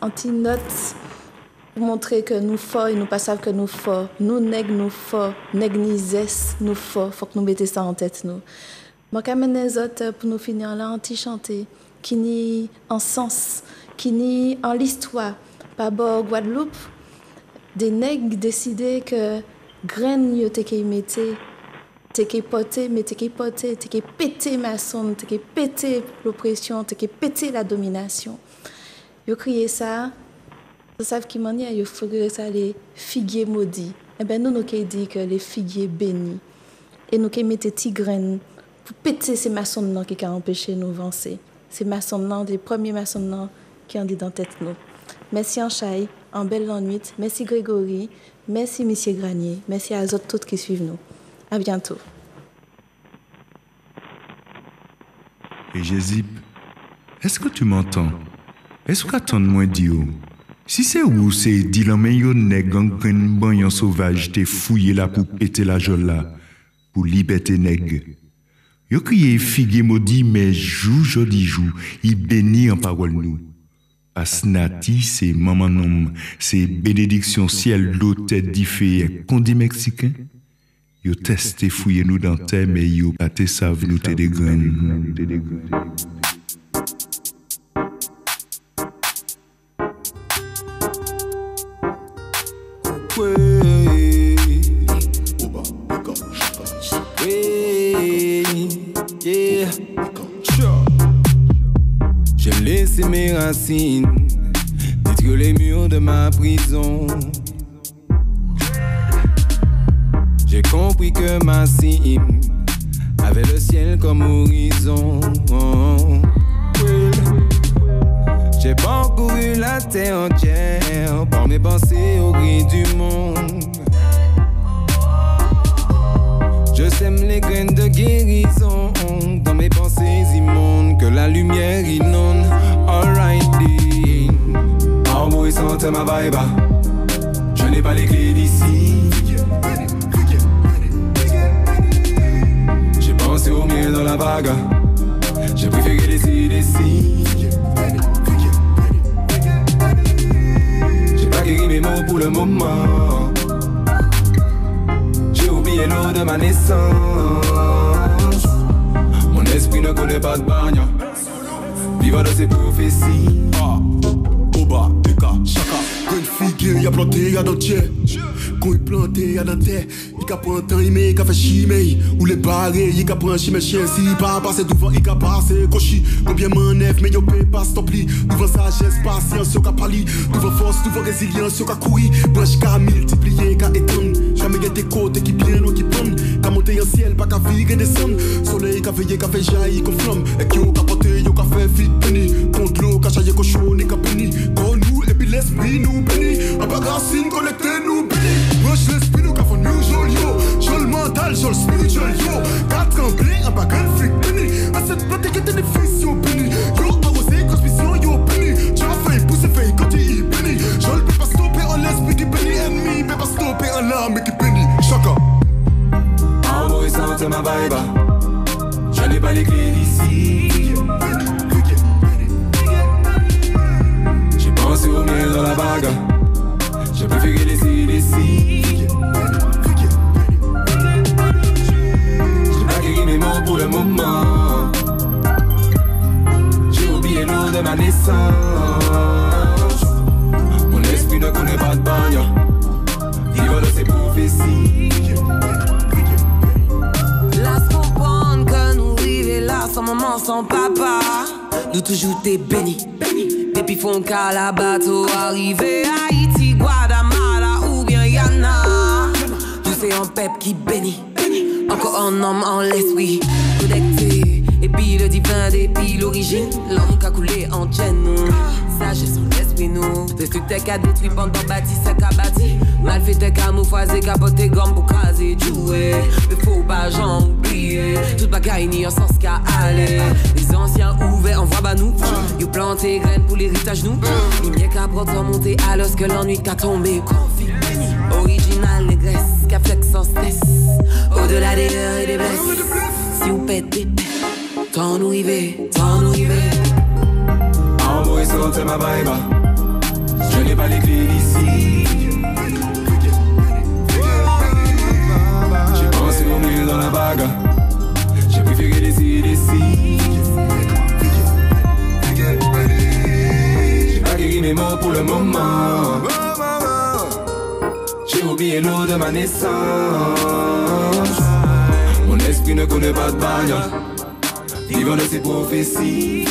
pour montrer que nous forts et nous pas savent que nous forts. Nous nègres nous forts, nègres ni zès nous forts. Faut que nous mettions ça en tête nous. Moi quand même les autres pour nous finir là anti-chanter, qui ni en sens, qui ni en l'histoire. Pas bord Guadeloupe, des nègres décidaient que graine yo te ki mette te ki porter mais te ki péter maçon te ki péter l'oppression te ki péter la domination yo crié ça vous savez qui manière yo ferait ça les figuiers maudits et ben nous qui dit que les figuiers bénis et nous qui mette ti graine pour péter ces maçons là qui a empêché nous avancer ces maçons là des premiers maçons là qui ont dit dans tête nous. Merci Anchaï, en belle nuit, merci Grégory, merci Monsieur Granier, merci à autres toutes qui suivent nous. À bientôt. Et Jézip, est-ce que tu m'entends? Est-ce que t'entends moi dire? Si c'est où c'est dit la meilleure nègre en banyan sauvage t'es fouillé là pour péter la jolle là, pour liberté nègre. Yo crié figue maudit mais jodi jou, il bénit en parole nous. Asnati, c'est maman nom, c'est bénédiction ciel l'eau tête d'ifé condi mexicain. Yo testé fouillé nous dans terre mais yo pâté savent nous te des graines. J'ai laissé mes racines détruire les murs de ma prison. J'ai compris que ma cime avait le ciel comme horizon. J'ai parcouru la terre entière par mes pensées au gris du monde. Je sème les graines de guérison dans mes pensées immondes que la lumière inonde. Alrighty, Arbour sentait ma vibe. Je n'ai pas les clés d'ici. J'ai pensé au miel dans la vague. J'ai préféré laisser des signes. J'ai pas guéri mes mots pour le moment. J'ai oublié l'eau de ma naissance. Mon esprit ne connaît pas de bagne. Vivant de ses prophéties. Oba, Eka, Chaka. Quand une figue, y'a planté, y'a dentier. Quand il planté, y'a dentier. Il a pris un temps, il a fait chimé. Ou les barrés, il a pris un chimé chien. Si il pas passé devant, il a passé cochi. Combien manèvres, mais y'a pas stopli. Devant sagesse, patience, y'a pali. Devant force, devant résilience, y'a couru. Branche qu'a multiplié, qu'a étendre. Jamais y'a des côtés qui bien ou qui prennent. Qu'a monté en ciel, pas qu'à virer descendre. Soleil, qu'a veillé, qu'a fait jaillir, qu'on flamme. Et qui y'a porté, y'a fait vite béni. Contre l'eau, qu'a chaillé, cochon, qu'a béni. Quand nous, et puis l'esprit nous bénit. En bagarcine, connecté, nous bénit. Branche l'esprit, nous, qu'a fait nous joli. Sur le mental, sur le spirituel, yo. Qu'a tremblé, un bagarre, flic béni. À cette plante, qui était des fils, yo béni. Yo, arrosé, conspiration, yo béni. Tu as fait pousser, fait quand il béni. Je ne peux pas stopper en l'esprit qui bénit. Ennemi, mais pas stopper en l'âme qui bénit. Chaka. Arbour sentait ma vibe. Je n'ai pas les clés d'ici. J'ai pensé au miel dans la bague. J'ai préféré laisser des signes. J'ai pas guéri mes mots pour le moment. J'ai oublié l'eau de ma naissance. Mon esprit ne connaît pas de bagne. Vivant de ses prophéties. Laisse comprendre que nous vivons là sans maman, sans papa. nous toujours t'es béni. Depuis Fonca, la bateau arrivé Haïti, Guadamala ou bien Yana. Tout c'est un peuple qui bénit. Encore un homme en laisse, oui, connecté. Et puis le divin depuis l'origine, l'homme qui a coulé en chaîne. Sagesse en l'esprit nous. Destructeur qui a détruit pendant bâti, ça qu'a bâti. Mal fait tes camouflage, capoté gomme pour caser, jouer. Mais faut pas j'en oublier. Toute bagaille ni en sens qu'à aller. Les anciens ouverts en voix bas nous. Ils planté graines pour l'héritage nous. Il n'y a qu'à prendre monter à l'os que l'ennui qu'a tombé. Original négresse, qu'a flex sans stress. Au-delà des heures et des blesses. Si vous pète des pètes, tant nous y va, tant nous y va. Envoyez sortir ma vibe. Je n'ai pas les clés d'ici. J'ai pensé au mieux dans la vague. J'ai préféré décider ici. J'ai pas guéri mes mots pour le moment. J'ai oublié l'eau de ma naissance. Mon esprit ne connaît pas de bagnole. Vivant de ses prophéties.